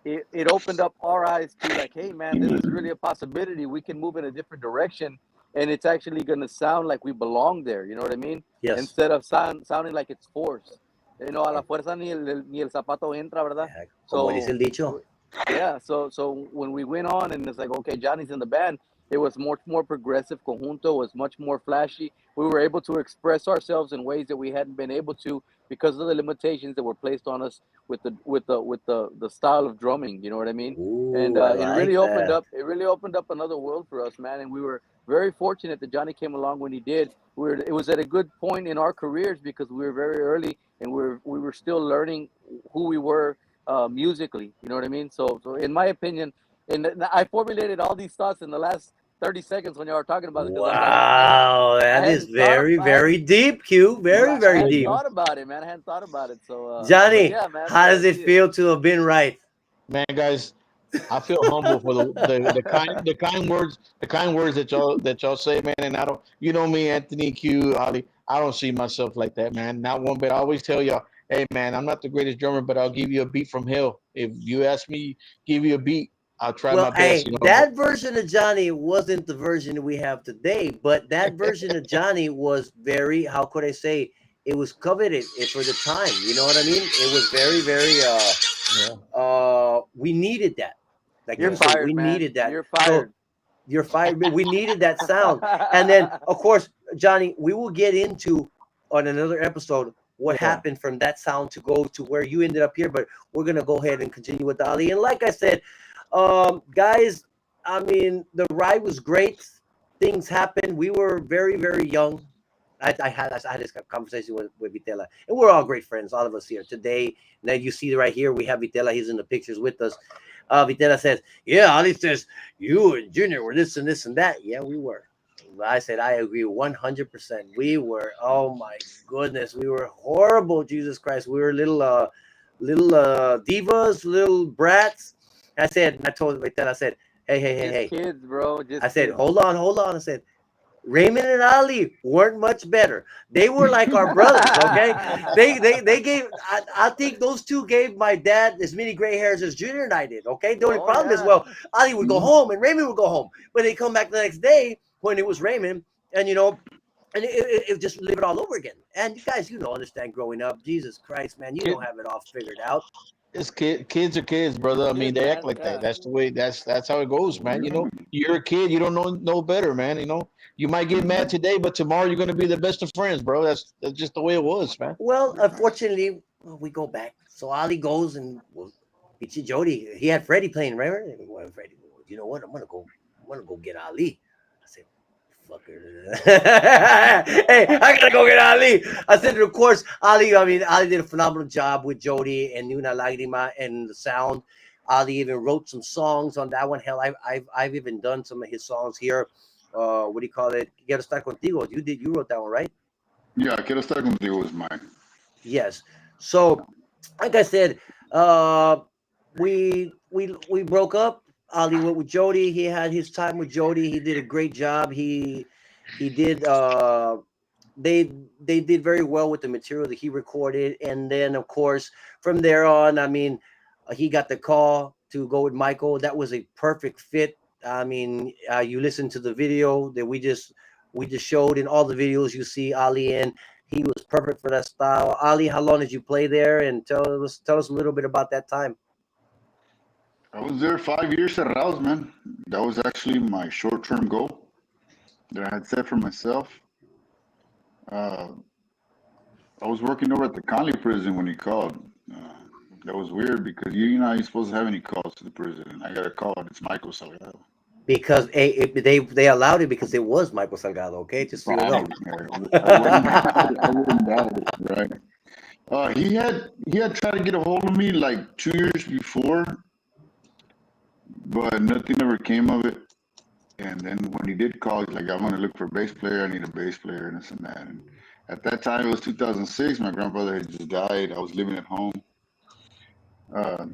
B: it opened up our eyes to, like, hey, man, this is really a possibility. We can move in a different direction, and it's actually going to sound like we belong there. You know what I mean?
A: Yes.
B: Instead of sounding like it's forced. A la fuerza ni el zapato entra, ¿verdad?
A: Como dice el dicho.
B: Yeah, so when we went on and it's like, okay, Johnny's in the band, it was much more progressive. Conjunto was much more flashy. We were able to express ourselves in ways that we hadn't been able to because of the limitations that were placed on us with the style of drumming. You know what I mean?
A: Ooh,
B: and
A: it
B: really opened up another world for us, man. And we were very fortunate that Johnny came along when he did. It was at a good point in our careers because we were very early and we were still learning who we were musically. You know what I mean? So in my opinion, and I formulated all these thoughts in the last 30 seconds when you were talking about it.
A: Wow, that is very, very deep, Q. Very, very deep.
B: I hadn't thought about it, man. I hadn't thought about it. So,
A: Johnny,
B: yeah, man,
A: how does it feel to have been right?
C: Man, guys, I feel humble for the kind words that y'all say, man. And I don't, me, Anthony, Q, Ali, I don't see myself like that, man. Not one bit. I always tell y'all, hey, man, I'm not the greatest drummer, but I'll give you a beat from hell. If you ask me, give you a beat, I'll try my best.
A: That version of Johnny wasn't the version we have today, but that version of Johnny was very, how could I say, it was coveted for the time. You know what I mean? It was very, very, we needed that. Like
B: you're fired,
A: we
B: man.
A: needed that.
B: You're fired.
A: So, you're fired. We needed that sound. And then, of course, Johnny, we will get into on another episode what happened from that sound to go to where you ended up here. But we're going to go ahead and continue with Ali. And like I said, guys, I mean, the ride was great. Things happened. We were very, very young. I had this conversation with Vitela, and we're all great friends, all of us here today. Now you see right here, we have Vitela. He's in the pictures with us. Vitela says, "Yeah, Ali says you and Junior were this and this and that." Yeah, we were. I said I agree 100%. We were. Oh my goodness, we were horrible. Jesus Christ, we were little divas, little brats. I told Vitela, I said, hey, hey, hey,
B: Just
A: hey.
B: kids, bro.
A: I
B: Just
A: said,
B: kids.
A: hold on, hold on. I said, Raymond and Ali weren't much better. They were like our brothers, okay? They gave. I think those two gave my dad as many gray hairs as Junior and I did. Okay, the only
B: Oh
A: problem is,
B: yeah.
A: well, Ali would go home and Raymond would go home, but they come back the next day when it was Raymond, and and it just live it all over again. And you guys, understand growing up. Jesus Christ, man, you
C: Kid,
A: don't have it all figured out.
C: kids are kids, brother. I mean,
B: Kids,
C: they act
B: man.
C: like that.
B: Yeah.
C: That's the way. That's how it goes, man.
E: Yeah.
C: You're a kid. You don't know no better, man. You might get mad today, but tomorrow you're gonna be the best of friends, bro. That's just the way it was, man.
A: Well, unfortunately, we go back. So Ali goes and Ichi Jody. He had Freddie playing, right? Well, Freddie, you know what? I'm gonna go get Ali. I said, fucker. Hey, I gotta go get Ali. I said, of course, Ali. I mean, Ali did a phenomenal job with Jody and Una Lagrima and the sound. Ali even wrote some songs on that one. Hell, I've even done some of his songs here. What do you call it? Quiero estar contigo. You wrote that one, right?
E: Yeah, Quiero estar contigo was mine.
A: Yes. So, like I said, uh, we broke up. Ali went with Jody. He had his time with Jody. He did a great job. He did. They did very well with the material that he recorded, and then of course from there on, I mean, he got the call to go with Michael. That was a perfect fit. I mean, you listen to the video that we just showed in all the videos you see Ali in. He was perfect for that style. Ali, how long did you play there? And tell us a little bit about that time.
E: I was there 5 years cerrados, man. That was actually my short-term goal that I had set for myself. Uh, I was working over at the Conley prison when he called. That was weird because you know how you're supposed to have any calls to the prison. I got a call and it's Michael Salgado.
A: Because they allowed it because it was Michael Salgado. Okay, just so you know.
E: I wouldn't doubt it, right? He had tried to get a hold of me like 2 years before, but nothing ever came of it. And then when he did call, he's like, "I'm gonna look for a bass player. I need a bass player and this and that." And at that time, it was 2006. My grandfather had just died. I was living at home uh,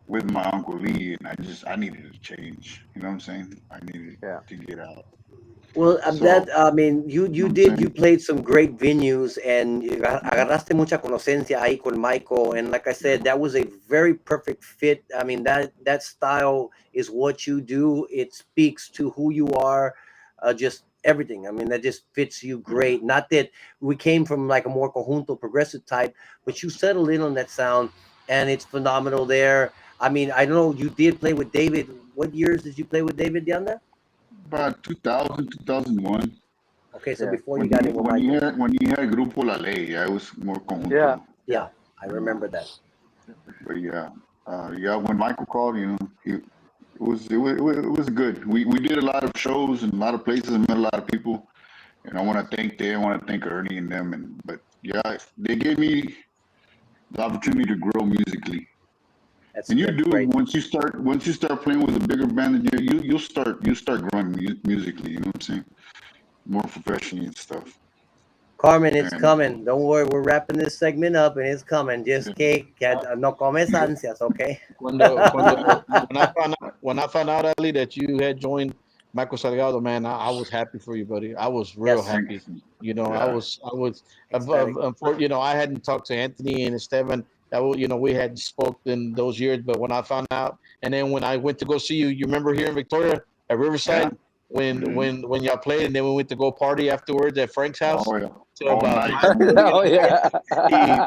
E: with my uncle Lee, and I needed to change. You know what I'm saying? I needed
B: Yeah.
E: to get out.
A: Well,
E: So
A: I mean,
E: you know what I'm
A: you
E: saying?
A: played some great venues and agarraste mucha conocencia ahí con Michael. And like I said, that was a very perfect fit. I mean, that style is what you do. It speaks to who you are, just everything. I mean, that just fits you great. Not that we came from like a more conjunto progressive type, but you settled in on that sound and it's phenomenal there. I mean, I know you did play with David. What years did you play with David de Anda?
E: About 2000, 2001,
A: Okay, so
B: Yeah.
A: before you got in with Michael.
E: when you had Grupo La Ley, yeah, it was more
B: Yeah.
E: conjunto.
A: Yeah, I
E: You know,
A: remember that.
E: but yeah, when Michael called, it was good. We did a lot of shows and a lot of places and met a lot of people. And I want to thank them. I want to thank Ernie and them. But yeah, they gave me the opportunity to grow musically. And you
A: That's
E: do
A: great.
E: once you start playing with a bigger band, you'll start growing musically. You know what I'm saying? More professionally and stuff.
A: Carmen, it's
E: And
A: coming. Don't worry, we're wrapping this segment up and it's coming.
E: yeah,
A: Just que no comes ansias, okay?
C: When I found out, Ali, that you had joined Michael Salgado, man, I was happy for you, buddy. I was real
A: Yes,
C: happy.
E: thanks.
C: I
E: Yeah,
C: was,
A: ecstatic.
C: I hadn't talked to Anthony and Esteban. We hadn't spoken those years, but when I found out, and then when I went to go see you, you remember here in Victoria at
E: yeah.
C: Riverside
E: Hmm.
C: when y'all played, and then we went to go party afterwards at Frank's house
E: Oh yeah,
C: till
E: all
C: about
E: night.
C: 5:30 in
B: Oh
C: the morning.
B: yeah.
C: He,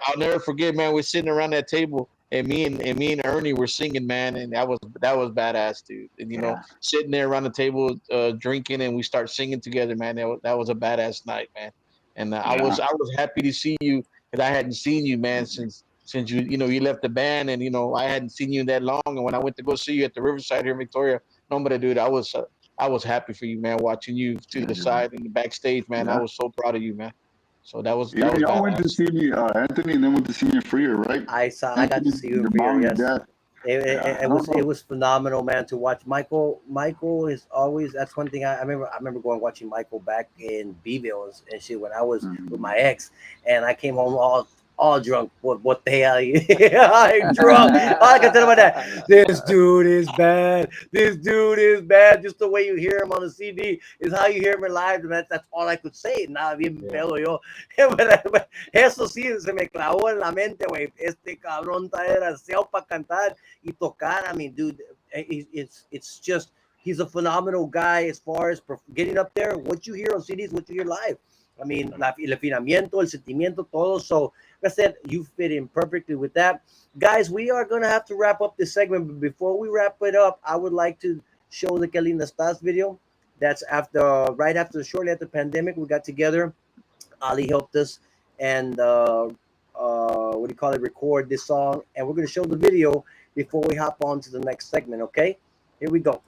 C: I'll never forget, man. We're sitting around that table, and me and Ernie were singing, man, and that was badass, dude. And
E: Yeah,
C: sitting there around the table, drinking, and we start singing together, man. That was a badass night, man. And I
E: yeah.
C: was I was happy to see you, because I hadn't seen you, man, since you left the band, and I hadn't seen you that long. And when I went to go see you at the Riverside here in Victoria, no, but dude, I was happy for you, man. Watching you to the side in the backstage, man. I was so proud of you, man. So that was
E: Even y'all went to
C: badass.
E: see me, Anthony, and then went to see me in Freer, right?
A: I got to
E: Anthony,
A: see you in
E: your
A: Freer.
E: mom, your
A: Yes.
E: dad. Yeah, I
A: It
E: don't
A: was
E: know.
A: phenomenal, man, to watch. Michael is always, that's one thing I remember going watching Michael back in Beeville and shit when I was with my ex, and I came home all drunk. What the hell? I'm drunk. All I can tell about that. This dude is bad. This dude is bad. Just the way you hear him on the CD is how you hear him in live. That's all I could say. Nada bien pedo yo. Eso sí se me clavó en la mente, güey. Este cabrón está desgraciado para cantar y tocar. I mean, dude, it's just, he's a phenomenal guy as far as getting up there. What you hear on CDs, what you hear live. I mean, el afinamiento, el sentimiento, todo. So, like I said, you fit in perfectly with that. Guys, we are going to have to wrap up this segment. But before we wrap it up, I would like to show the Que Linda Estás video. That's shortly after the pandemic, we got together. Ali helped us and record this song, and we're going to show the video before we hop on to the next segment. Okay, here we go.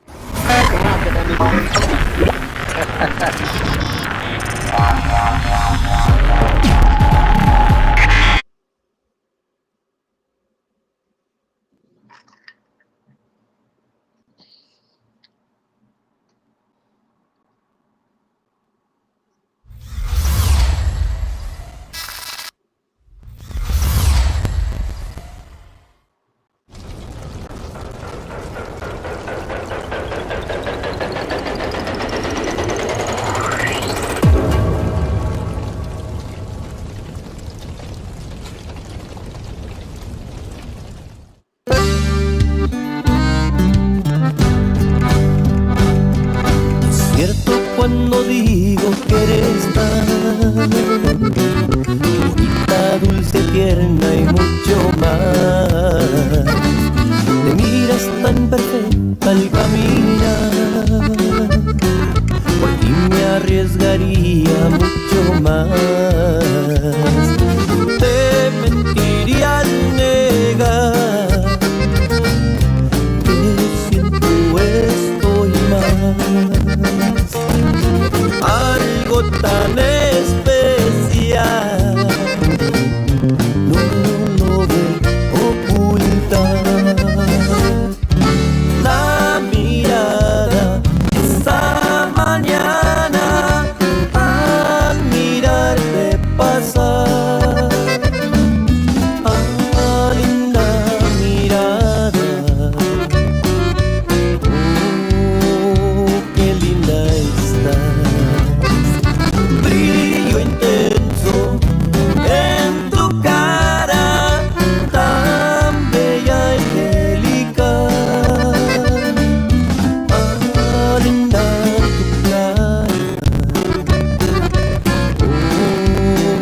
D: Cuando digo que eres tan bonita, dulce, tierna y mucho más. Te miras tan perfecta al caminar, por ti me arriesgaría mucho más. Te mentiría al negar que siento esto y más. Algo tan especial no lo voy a ocultar. La mirada esa mañana al mirarte pasar. Ah, linda mirada, oh, qué linda estás. Brillo intenso en tu cara, tan bella y angelical. Ah, linda tu cara,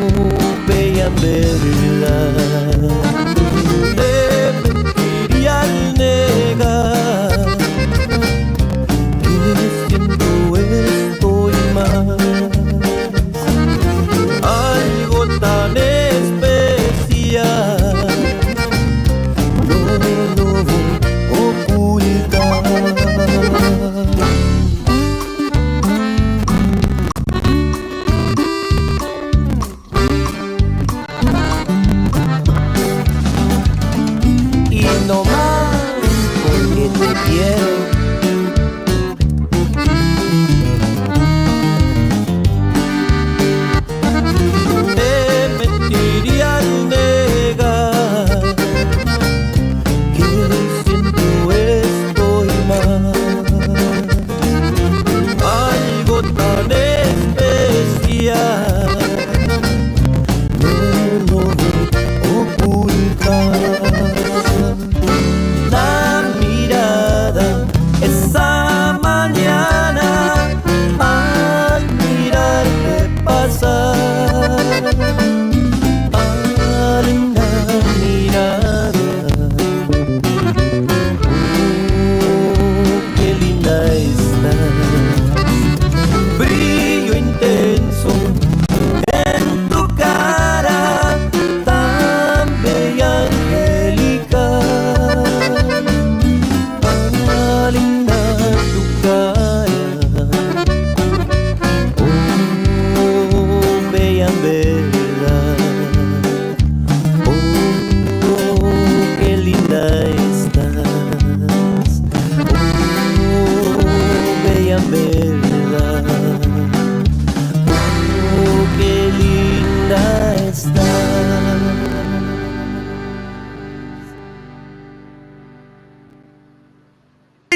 D: oh, bella en verdad. Te mentiría al negar que siento esto y más. Algo tan especial no lo voy a ocultar. Y no más porque te quiero. Te mentiría al negar que siento esto y más. Algo tan especial no lo voy a ocultar. La mirada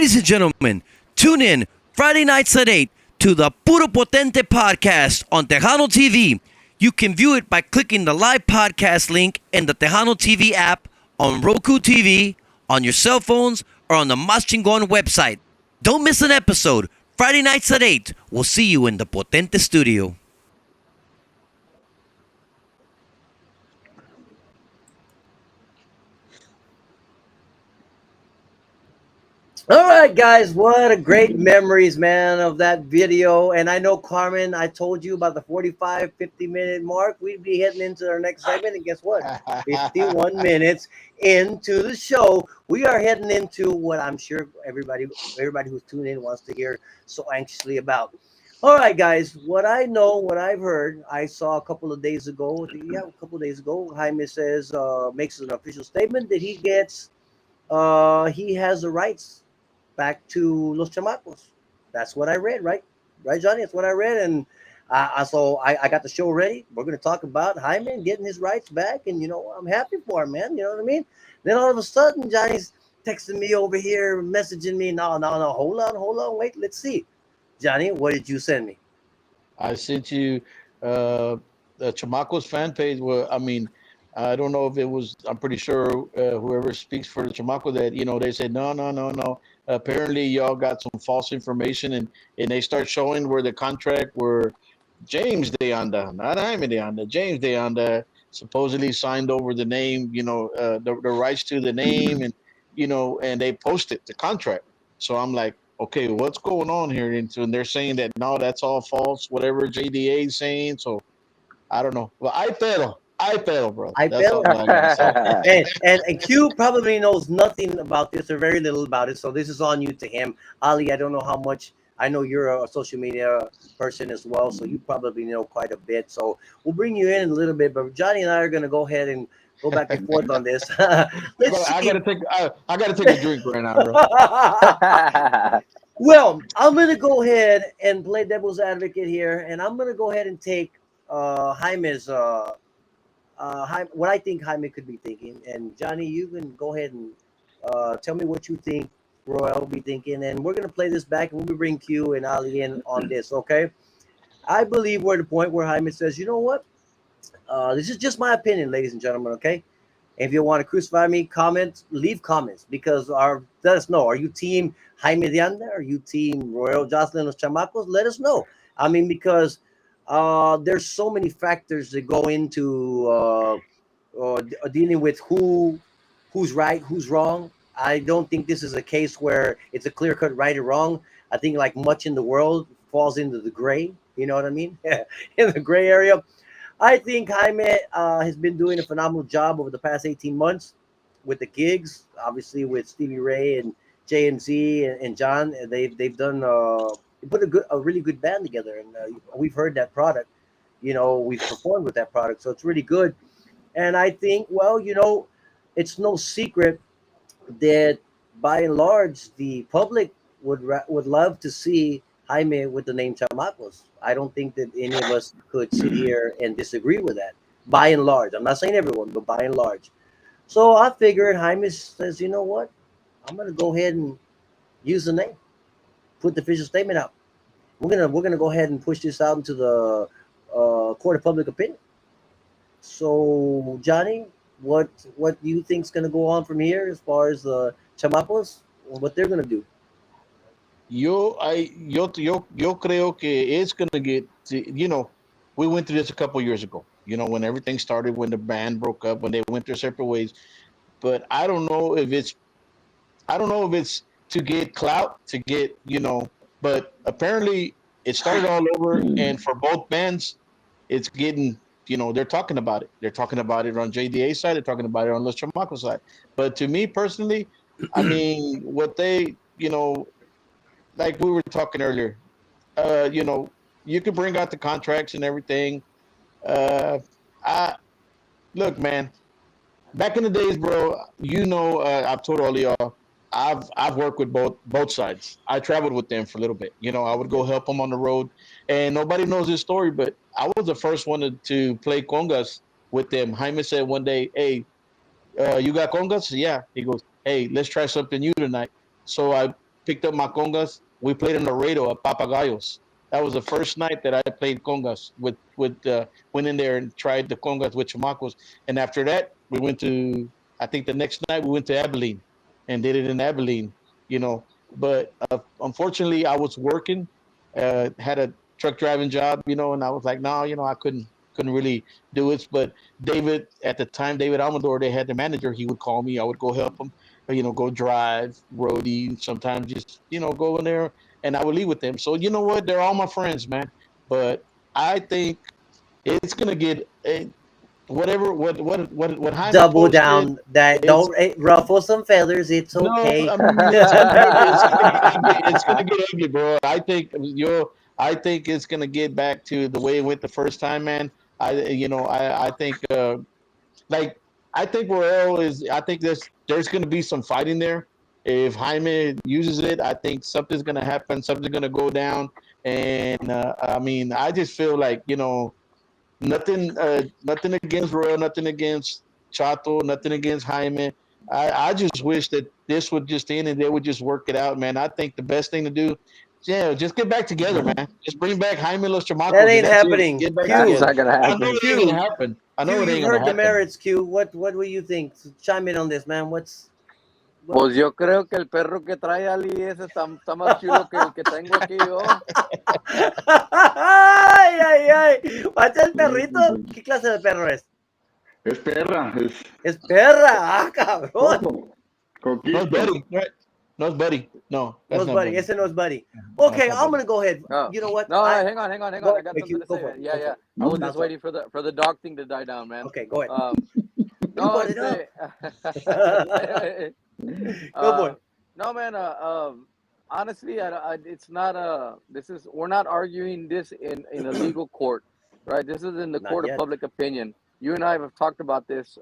D: Ladies and gentlemen, tune in Friday nights at 8 to the Puro Potente podcast on Tejano TV. You can view it by clicking the live podcast link in the Tejano TV app, on Roku TV, on your cell phones, or on the Mas Chingon website. Don't miss an episode. Friday nights at 8. We'll see you in the Potente Studio.
A: All right, guys, what a great memories, man, of that video. And I know, Carmen, I told you about the 45, 50-minute mark. We'd be heading into our next segment. And guess what? 51 minutes into the show, we are heading into what I'm sure everybody who's tuned in wants to hear so anxiously about. All right, guys, what I know, what I've heard, I saw a couple of days ago, Jaime says, makes an official statement that he has the rights back to Los Chamacos. That's what I read, right? Right, Johnny? That's what I read. And so I got the show ready. We're going to talk about Jaime getting his rights back. And, I'm happy for him, man. You know what I mean? Then all of a sudden, Johnny's texting me over here, messaging me. No. Hold on. Wait, let's see. Johnny, what did you send me?
C: I sent you the Chamacos fan page. Well, I mean, I don't know if it was. I'm pretty sure whoever speaks for the Chamaco that they said no. Apparently, y'all got some false information, and they start showing where the contract where James de Anda, not Jaime de Anda, James de Anda supposedly signed over the name, the rights to the name, and they posted the contract. So I'm like, okay, what's going on here? And so they're saying that no, that's all false. Whatever JDA is saying. So I don't know. Well, I pedal, bro. That's all I gotta say.
A: and Q probably knows nothing about this or very little about it, so this is on you to him. Ali, I don't know how much. I know you're a social media person as well, so you probably know quite a bit. So we'll bring you in a little bit, but Johnny and I are going to go ahead and go back and forth on this.
C: I gotta take a drink right now, bro.
A: Well, I'm going to go ahead and play devil's advocate here, and I'm going to go ahead and take Jaime's. What I think Jaime could be thinking, and Johnny, you can go ahead and tell me what you think Royal will be thinking, and we're gonna play this back, and we'll bring Q and Ali in on this. Okay, I believe we're at the point where Jaime says, you know what, this is just my opinion, ladies and gentlemen. Okay, if you want to crucify me, leave comments, because let us know. Are you team Jaime de Anda? Are you team Royal Jocelyn Los Chamacos? Let us know. I mean, because there's so many factors that go into dealing with who's right, who's wrong. I don't think this is a case where it's a clear cut right or wrong. I think like much in the world falls into the gray. You know what I mean? In the gray area. I think Jaime has been doing a phenomenal job over the past 18 months with the gigs, obviously with Stevie Ray and J&Z and John. They've done put a really good band together, and we've heard that product. We've performed with that product, so it's really good. And I think, well, it's no secret that by and large the public would love to see Jaime with the name Chamacos. I don't think that any of us could sit here and disagree with that. By and large, I'm not saying everyone, but by and large. So I figured Jaime says, you know what, I'm gonna go ahead and use the name, put the official statement out. We're gonna go ahead and push this out into the court of public opinion. So Johnny, what do you think is gonna go on from here as far as the Chamacos, what they're gonna do?
C: Yo creo que it's gonna get. We went through this a couple years ago. When everything started, when the band broke up, when they went their separate ways. But I don't know if it's to get clout, to get. But apparently it started all over, and for both bands, it's getting. They're talking about it. They're talking about it on JDA side. They're talking about it on Los Chamacos side. But to me personally, I mean, what they, like we were talking earlier, you could bring out the contracts and everything. I Look, man. Back in the days, bro. I've told all of y'all. I've worked with both sides. I traveled with them for a little bit. I would go help them on the road, and nobody knows this story, but I was the first one to play congas with them. Jaime said one day, "Hey, you got congas?" Yeah. He goes, "Hey, let's try something new tonight." So picked up my congas. We played in Laredo at Papagayos. That was the first night that I played congas went in there and tried the congas with Chamacos. And after that, we went to, I think the next night we went to Abilene and did it in Abilene, you know. But unfortunately, I was working, had a truck driving job, you know, and I was like, no, you know, I couldn't really do it. But David, at the time, David Almador, they had the manager. He would call me. I would go help him, you know, go drive, roadie, sometimes just, you know, go in there and I would leave with them. So, you know what? They're all my friends, man. But I think it's going to get what Jaime
A: Double
C: posted.
A: down. That
C: It's,
A: don't ruffle some feathers. It's
C: no,
A: okay.
C: I mean, it's gonna get ugly, bro. I think it's gonna get back to the way it went the first time, man. I think like I think Royale is. I think there's going to be some fighting there. If Jaime uses it, I think something's going to happen. Something's going to go down. And I mean, I just feel like nothing against Royale, nothing against Chato, nothing against Jaime. I just wish that this would just end and they would just work it out, man. I think the best thing to do, yeah, just get back together, man. Just bring back Jaime Los Chamacos.
A: That
C: and
A: ain't
C: that's it.
A: happening.
C: Get back
A: Q.
B: That's
C: together.
B: not gonna
C: I know
B: happen.
C: it ain't gonna happen. I know
A: Q,
C: it ain't
A: you've
C: gonna
A: heard the
C: happen.
A: merits, Q. What do you think? Chime in on this, man. What?
B: Pues yo creo que el perro que trae Ali ese está más chulo que el que tengo aquí yo.
A: Ay, ay, ay. ¿Pacha el perrito? ¿Qué clase de perro es?
E: Es perra.
A: Es perra. Ah, cabrón.
E: Coco.
C: No,
E: Coquito.
C: it's Buddy. Right? No, it's Buddy. No,
A: No
C: that's
A: es
C: not
A: Buddy.
C: Buddy.
A: Ese no es Buddy. Okay,
C: That's not
A: I'm gonna go ahead.
B: Oh.
A: You know what?
B: No, hang on.
A: Go-
B: I got
A: Q,
B: something to
A: go
B: say,
A: for
B: man.
A: it,
B: Yeah,
A: go for
B: yeah.
A: it.
B: I was
A: That's
B: just waiting for the dog thing to die down, man.
A: Okay, go ahead.
B: No,
A: brought it up. Go for it.
B: No, man. Honestly, it's not we're not arguing this in a legal court, right? This is in the
A: Not
B: court
A: yet.
B: of public opinion. You and I have talked about this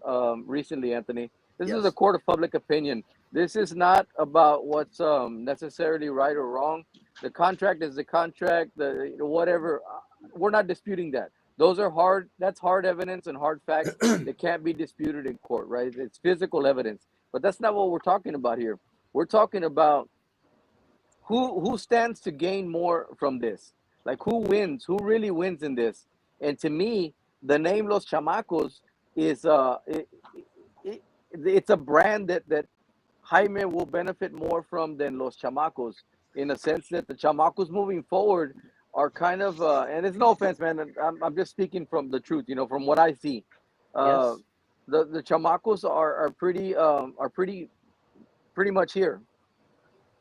B: recently, Anthony. This is
A: Yes.
B: a court of public opinion. This is not about what's necessarily right or wrong. The contract is the contract. Whatever. We're not disputing that. Those are hard. That's hard evidence and hard facts that can't be disputed in court, right? It's physical evidence. But that's not what we're talking about here. We're talking about who stands to gain more from this. Like who wins? Who really wins in this? And to me, the name Los Chamacos is it's a brand that Jaime will benefit more from than Los Chamacos, in a sense that the Chamacos moving forward are kind of and it's no offense, man. I'm just speaking from the truth, from what I see.
A: Yes.
B: The Chamacos are pretty much here.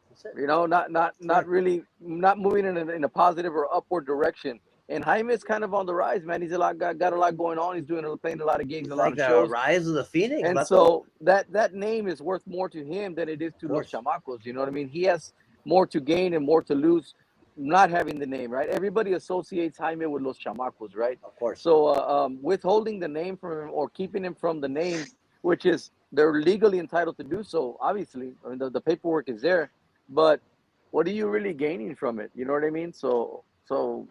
A: That's it.
B: Not really, not moving in a positive or upward direction. And Jaime is kind of on the rise, man. He's got a lot going on. He's playing a lot of gigs,
A: It's
B: a lot
A: like
B: of
A: the
B: shows.
A: rise of the Phoenix.
B: And
A: vato.
B: so that name is worth more to him than it is to Los
A: course.
B: Chamacos. You know what I mean? He has more to gain and more to lose not having the name, right? Everybody associates Jaime with Los Chamacos, right?
A: Of course.
B: So withholding the name from him or keeping him from the name, which is they're legally entitled to do so, obviously. I mean, the paperwork is there. But what are you really gaining from it? You know what I mean? So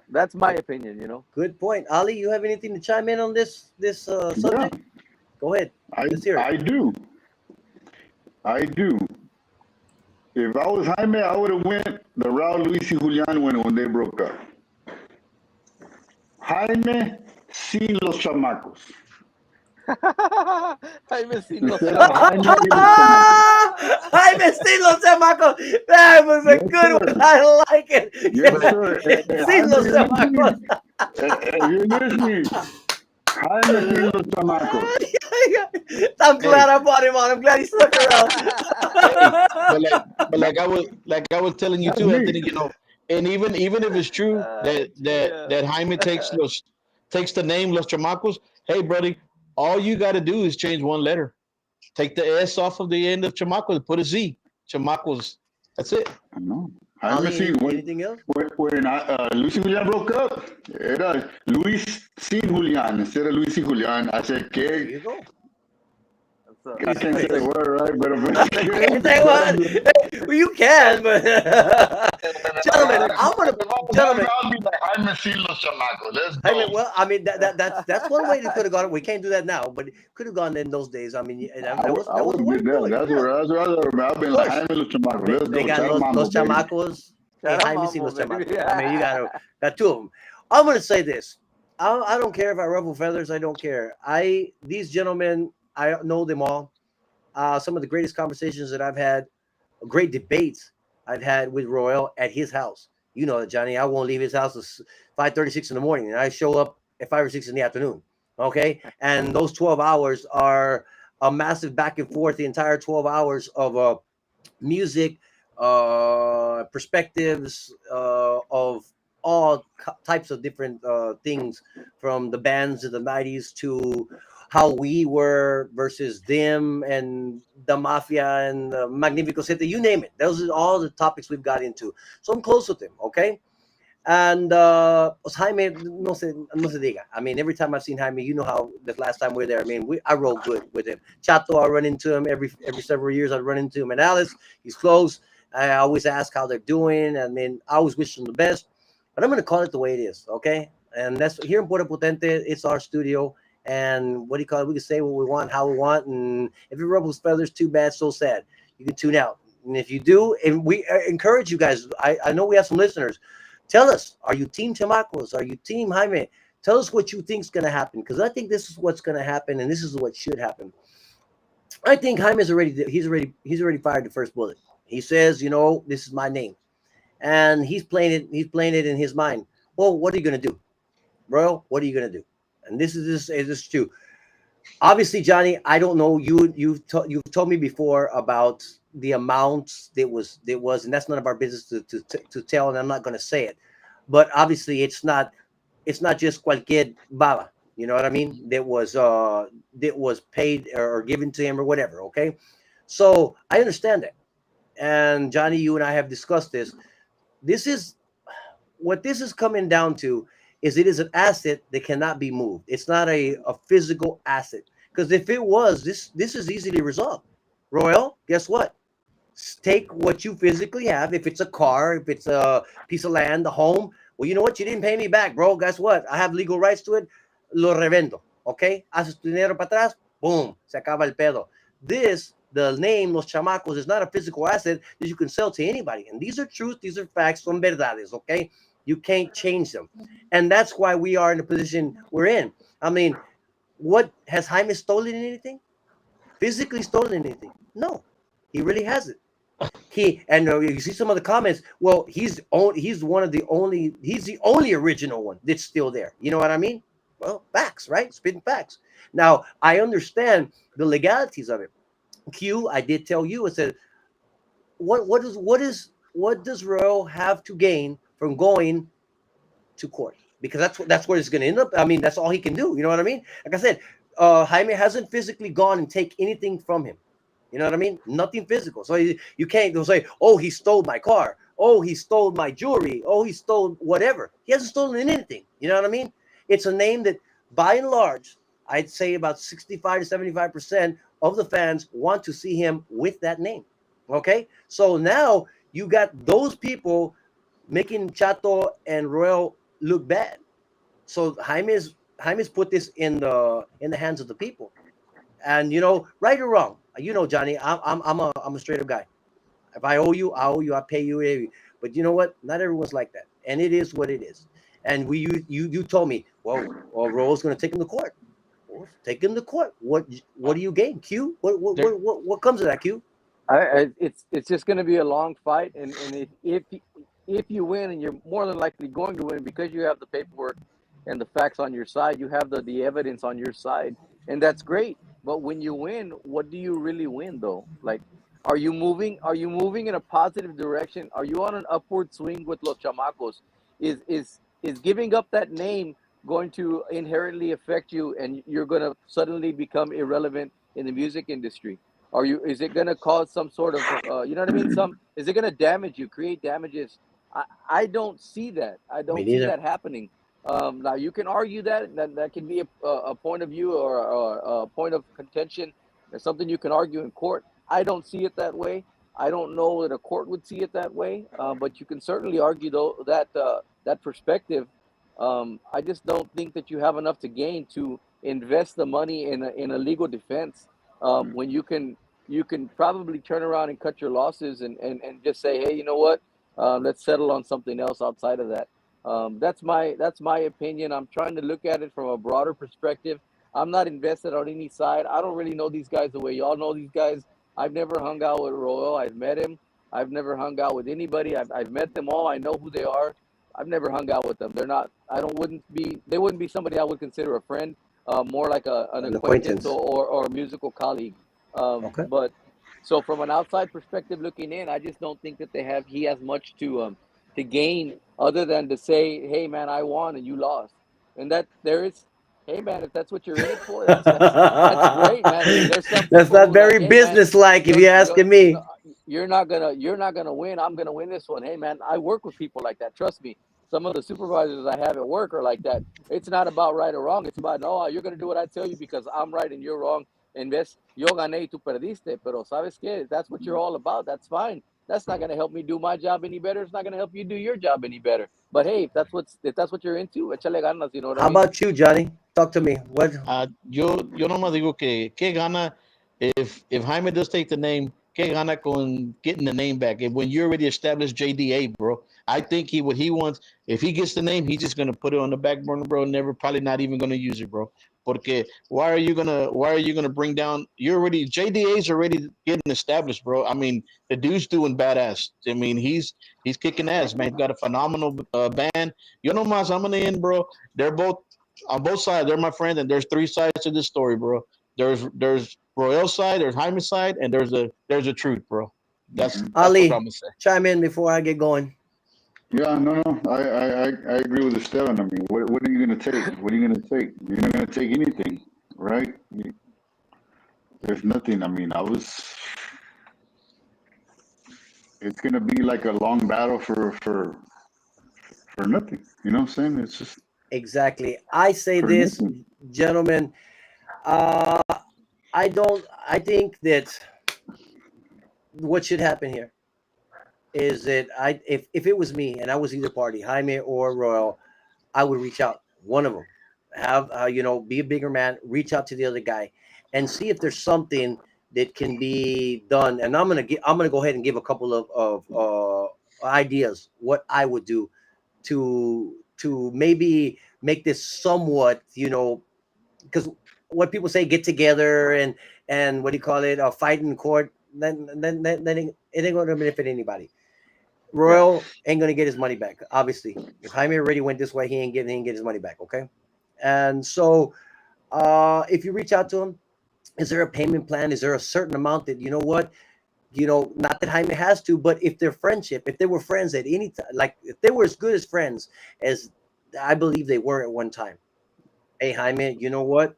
B: that's my opinion,
A: Good point. Ali, you have anything to chime in on this subject? Go ahead. Let's hear it.
E: I do. If I was Jaime, I would have went the route Luis y Julian went when they broke up. Jaime sin los chamacos.
B: Jaime sin Los
E: Instead of
B: Chamacos.
E: Jaime y los chamacos.
A: Jaime sin los chamacos. That was a
E: Yes,
A: good
E: sir.
A: one. I like it.
E: Yes, sir.
A: Sin los chamacos.
E: If you're listening, Jaime sin los chamacos.
A: I'm glad I brought him on. I'm glad he stuck around.
C: but like I was telling you
E: That's
C: too,
E: me.
C: Anthony. And even if it's true that Jaime takes the name Los Chamacos, hey, buddy, all you got to do is change one letter. Take the S off of the end of Chamacos, put a Z. Chamacos. That's it.
E: I know.
A: Ali,
E: Jaime sin.
A: anything else?
E: When Luis y Julian broke up, era Luis sin Julian. Instead of Luis y Julian, I said,
A: There
E: ¿qué?
A: you go.
E: I can't say the word, right? But
A: Say what? Well, you can, but Gentlemen, I'm gonna, gentlemen.
E: I'll be like Jaime C. Los Chamacos. Let's
A: I
E: go.
A: mean, well, I mean that's one way they could have gone. We can't do that now, but it could have gone in those days. I mean, that was
E: I
A: a
E: would
A: way
E: have
A: to
E: did
A: do
E: that.
A: it.
E: That's
A: Yeah.
E: where I've been
A: Of
E: like
A: course.
E: Jaime Los Chamacos. Let's
A: They
E: go.
A: got
E: Chad Mambo,
A: Los
E: baby.
A: Chamacos and
B: Shout out
A: Jaime C.
B: Mambo,
A: Los Chamacos.
B: baby.
A: I mean, you got two of them. I'm gonna say this. I don't care if I ruffle feathers. I don't care. These gentlemen, I know them all. Some of the greatest conversations that I've had, great debates I've had with Royal at his house. You know that, Johnny. I won't leave his house at 5:36 in the morning, and I show up at 5 or 6 in the afternoon. Okay, and those 12 hours are a massive back and forth. The entire 12 hours of music, perspectives of all types of different things, from the bands of the 90s to how we were versus them and the mafia and the Magnifico City, you name it. Those are all the topics we've got into. So I'm close with him, okay? And Jaime, no se diga. I mean, every time I've seen Jaime, you know how the last time we were there. I mean, I roll good with him. Chato, I run into him every several years. I run into him. And Alice, he's close. I always ask how they're doing. I mean, I always wish them the best. But I'm going to call it the way it is, okay? And that's here in Puro Potente. It's our studio. And what do you call it? We can say what we want, how we want. And if it ruffles feathers, too bad, so sad. You can tune out. And if you do, and we encourage you guys, I know we have some listeners. Tell us, are you Team Chamacos? Are you Team Jaime? Tell us what you think is going to happen, because I think this is what's going to happen, and this is what should happen. I think Jaime's he's already fired the first bullet. He says, this is my name, and he's playing it. He's playing it in his mind. Well, what are you going to do, Royal? What are you going to do? And this is true. Obviously, Johnny, I don't know. You've told me before about the amounts that was, and that's none of our business to tell, and I'm not going to say it. But obviously, it's not just cualquier baba. You know what I mean? That was paid or given to him or whatever. Okay, so I understand that. And Johnny, you and I have discussed this. This is what this is coming down to, is it is an asset that cannot be moved. It's not a physical asset. Because if it was, this is easily resolved. Royal, guess what? Take what you physically have. If it's a car, if it's a piece of land, a home, well, you know what? You didn't pay me back, bro. Guess what? I have legal rights to it. Lo revendo. Okay? Haces tu dinero para atrás. Boom. Se acaba el pedo. The name Los Chamacos, is not a physical asset that you can sell to anybody. And these are truths. These are facts. Son verdades. Okay? You can't change them. And that's why we are in the position we're in. I mean, what has Jaime stolen anything? Physically stolen anything? No, he really hasn't. You see some of the comments. Well, he's the only original one that's still there. You know what I mean? Well, facts, right? Spitting facts. Now I understand the legalities of it. Q, I did tell you. I said, what does Royal have to gain from going to court? Because that's where it's going to end up. I mean, that's all he can do. You know what I mean? Like I said, Jaime hasn't physically gone and take anything from him. You know what I mean? Nothing physical. So you can't go say, oh, he stole my car. Oh, he stole my jewelry. Oh, he stole whatever. He hasn't stolen anything. You know what I mean? It's a name that, by and large, I'd say about 65 to 75% of the fans want to see him with that name. Okay? So now you got those people making Chato and Royal look bad. So Jaime's put this in the hands of the people. And right or wrong, Johnny, I'm a straight up guy. If I owe you, I owe you. I pay you. But you know what? Not everyone's like that, and it is what it is. And you told me, well, Roll's going to take him to court. Well, take him to court. What do you gain, Q? What comes of that, Q?
B: It's just going to be a long fight, and if you win, and you're more than likely going to win because you have the paperwork and the facts on your side, you have the evidence on your side, and that's great. But when you win, what do you really win though? Like, are you moving? Are you moving in a positive direction? Are you on an upward swing with Los Chamacos? Is giving up that name going to inherently affect you, and you're going to suddenly become irrelevant in the music industry? Is it going to cause some sort of you know what I mean? Is it going to damage you, create damages? I don't see that. I
A: Me
B: don't see
A: neither.
B: that happening. Now you can argue that can be a point of view, or a point of contention. There's something you can argue in court. I don't see it that way. I don't know that a court would see it that way, but you can certainly argue though that that perspective. I just don't think that you have enough to gain to invest the money in a legal defense when you can probably turn around and cut your losses and just say, hey, you know what, let's settle on something else outside of that. That's my opinion. I'm trying to look at it from a broader perspective. I'm not invested on any side. I don't really know these guys the way y'all know these guys. I've never hung out with Royal. I've met him. I've never hung out with anybody. I've met them all. I know who they are. I've never hung out with them. They're not. I don't. Wouldn't be. They wouldn't be somebody I would consider a friend. More like an
A: An
B: acquaintance
A: acquaintance.
B: or a musical colleague.
A: Okay.
B: But so from an outside perspective looking in, I just don't think that he has much to gain other than to say, hey man, I won and you lost, and that there is. Hey man, if that's what you're in it for, that's great, man. There's some
A: That's
B: people
A: not
B: who like,
A: very
B: hey man,
A: businesslike, if you're asking me.
B: you're not gonna win. I'm gonna win this one. Hey man, I work with people like that. Trust me. Some of the supervisors I have at work are like that. It's not about right or wrong. It's about no, you're gonna do what I tell you because I'm right and you're wrong. And ves, yo gané y tú perdiste. Pero sabes qué? If that's what you're all about, that's fine. That's not gonna help me do my job any better. It's not gonna help you do your job any better. But hey, if that's what you're into, échale ganas. You know what I
A: How
B: mean?
A: about you, Johnny? Talk to me. What?
C: Yo nomás digo que gana if Jaime does take the name, que gana con getting the name back. If when you already established JDA, bro, I think what he wants, if he gets the name, he's just gonna put it on the back burner, bro. Never, probably not even gonna use it, bro. Porque why are you gonna bring down? You're already JDA's already getting established, bro. I mean, the dude's doing badass. I mean, he's kicking ass, man. He's got a phenomenal band. Yo nomás, I'm gonna end, bro. They're both on both sides. They're my friends, and there's three sides to this story, bro. There's Royal's side, there's Jaime's side, and there's a truth, bro. That's what I'm
A: Ali,
C: gonna say.
A: chime in before I get going.
E: Yeah, no. I agree with Esteban. I mean, what are you gonna take? What are you gonna take? You're not gonna take anything, right? There's nothing. I mean, it's gonna be like a long battle for nothing. You know what I'm saying? It's just
A: Exactly. I say
E: for
A: this,
E: nothing.
A: gentlemen. Uh, I don't. I think that what should happen here is that if it was me and I was either party, Jaime or Royal, I would reach out one of them, have be a bigger man, reach out to the other guy, and see if there's something that can be done. And I'm gonna go ahead and give a couple of ideas what I would do to maybe make this somewhat, because what people say, get together and what do you call it, a fight in court, then it ain't gonna benefit anybody.
E: Yeah.
A: Royal ain't gonna get his money back. Obviously, if Jaime already went this way, he ain't get his money back. Okay, and so if you reach out to him, is there a payment plan? Is there a certain amount that not that Jaime has to, but if they were friends at any time, like if they were as good as friends as I believe they were at one time. Hey Jaime, you know what?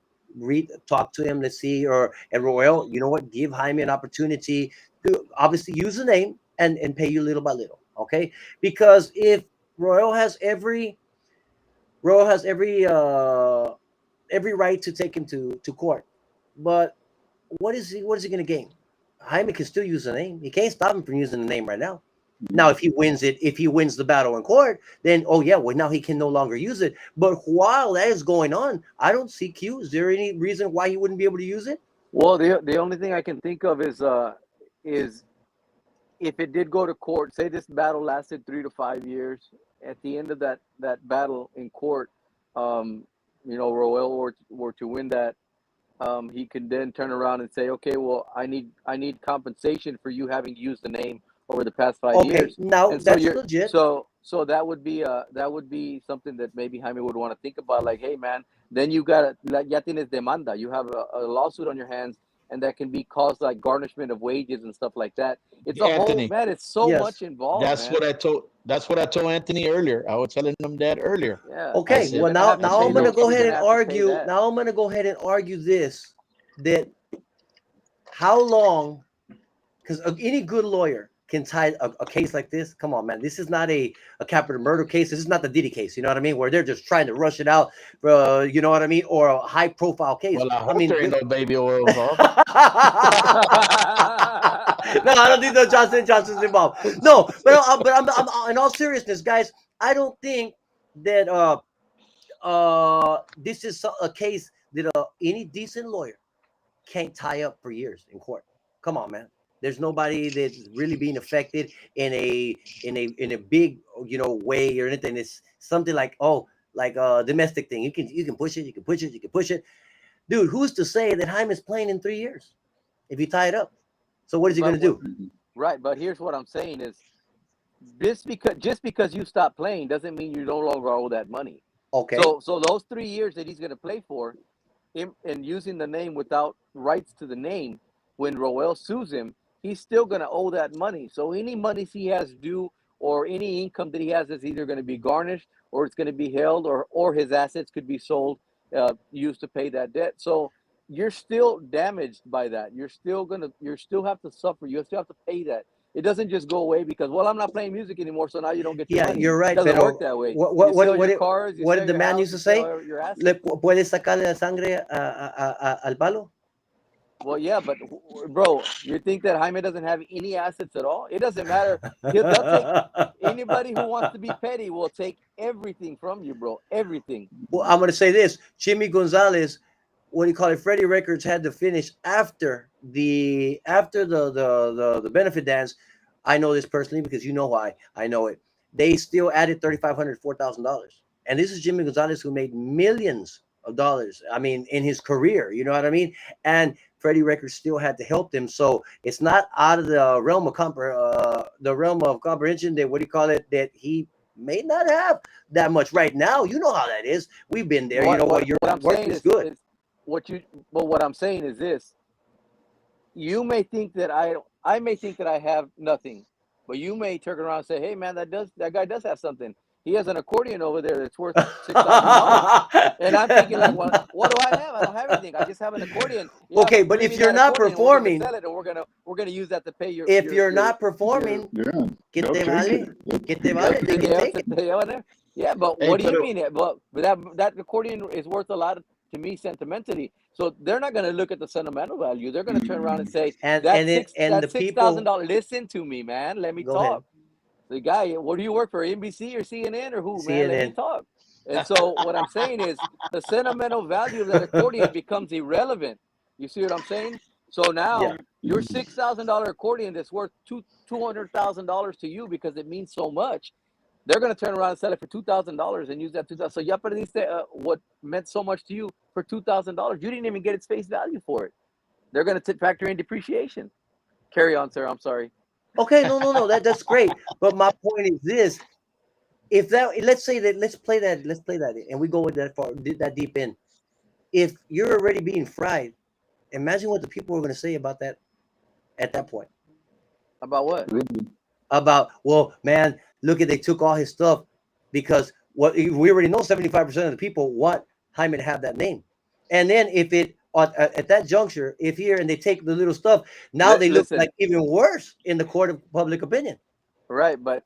A: Talk to him. Let's see, or and Royal, you know what? Give Jaime an opportunity to obviously use the name and pay you little by little. Okay, because if Royal has Royal has every right to take him to court, but what is he going to gain? Jaime can still use the name. He can't stop him from using the name right now. Now, if he wins the battle in court, then oh yeah, well now he can no longer use it. But while that is going on, I don't see Q. Is there any reason why he wouldn't be able to use it?
B: Well, the only thing I can think of is if it did go to court, say this battle lasted 3 to 5 years, at the end of that battle in court, um, Roel were to win that, he could then turn around and say, okay, well, I need compensation for you having used the name over the past five
A: Okay,
B: years,
A: now
B: and so
A: that's
B: you're
A: legit.
B: so that would be something that maybe Jaime would want to think about, like, hey man, then you got like ya tienes demanda, you have a lawsuit on your hands, and that can be caused like garnishment of wages and stuff like that. It's a whole
C: Anthony,
B: man. It's so much
A: Yes.
B: involved,
C: that's
B: man.
C: what I told. That's what I told Anthony earlier. I was telling him that earlier.
B: Yeah,
C: I
A: Okay.
B: you're
C: said,
A: Well,
B: gonna
A: now
B: have to
A: now
C: I
A: I'm
B: pay
A: going to
C: look,
B: those.
A: go
B: You're
A: ahead
B: gonna
A: and
B: have to pay
A: argue.
B: that.
A: Now I'm going to go ahead and argue this that how long because any good lawyer can tie a case like this. Come on, man. This is not a capital murder case. This is not the Diddy case. You know what I mean? Where they're just trying to rush it out, you know what I mean? Or a high profile case.
C: well, I
A: I
C: hope
A: mean,
C: there ain't no baby oil involved.
A: No, I don't think no Johnson's involved. No, but I'm in all seriousness, guys. I don't think that this is a case that any decent lawyer can't tie up for years in court. Come on, man. There's nobody that's really being affected in a big way or anything. It's something like like a domestic thing. You can push it, you can push it, you can push it. Dude, who's to say that Jaime's playing in 3 years if you tie it up? So what is he
B: But
A: going to do?
B: right, but here's what I'm saying is just because you stop playing doesn't mean you no longer owe that money.
A: Okay.
B: So those 3 years that he's going to play for, him and using the name without rights to the name, when Roel sues him, he's still going to owe that money. So any money he has due or any income that he has is either going to be garnished or it's going to be held or his assets could be sold, used to pay that debt. So you're still damaged by that. You still have to suffer. You still have to pay that. It doesn't just go away because, well, I'm not playing music anymore, so now you don't get your money.
A: You're right.
B: It doesn't work that way.
A: What did the man used to say?
B: Your assets.
A: ¿Le puedes sacarle la sangre al palo?
B: Well, yeah, but bro, you think that Jaime doesn't have any assets at all? It doesn't matter. They'll take anybody who wants to be petty will take everything from you, bro. Everything.
A: Well, I'm gonna say this: Jimmy Gonzalez, what do you call it? Freddie Records had to finish after the benefit dance. I know this personally because you know why I know it. They still added $3,500, $4,000, and this is Jimmy Gonzalez who made millions of dollars. I mean, in his career, you know what I mean? And Freddie Records still had to help them, so it's not out of the realm of comprehension that what do you call it that he may not have that much right now. You know how that is. We've been there. You know what your work is good.
B: What I'm saying is this: you may think that I may think that I have nothing, but you may turn around and say, "Hey, man, that guy does have something. He has an accordion over there that's worth $6,000." And I'm thinking, like, well, what do I have? I don't have anything. I just have an accordion. Yeah,
A: okay, but if you're not performing,
B: we're gonna sell it, and we're gonna use that to pay your.
A: If you're not performing,
E: yeah,
B: yeah, but what do you mean? But that accordion is worth a lot to me sentimentally. So they're not going to look at the sentimental value. They're going to turn around and say, that's $6,000. Listen to me, man. Let me talk. The guy, what do you work for? NBC or CNN or who, CNN. Man? Let me talk. And so what I'm saying is the sentimental value of that accordion becomes irrelevant. You see what I'm saying? So now your $6,000 accordion that's worth $200,000 to you because it means so much. They're going to turn around and sell it for $2,000 and use that $2,000. So ya perdiste what meant so much to you for $2,000. You didn't even get its face value for it. They're going to factor in depreciation. Carry on, sir. I'm sorry.
A: Okay, no. That's great. But my point is this: let's play that, and we go with that deep in. If you're already being fried, imagine what the people are going to say about that at that point.
B: About what?
A: About, well, man, look at, they took all his stuff because we already know 75% of the people want Jaime to have that name. And then if it at that juncture, if here and they take the little stuff, now they look like even worse in the court of public opinion.
B: Right, but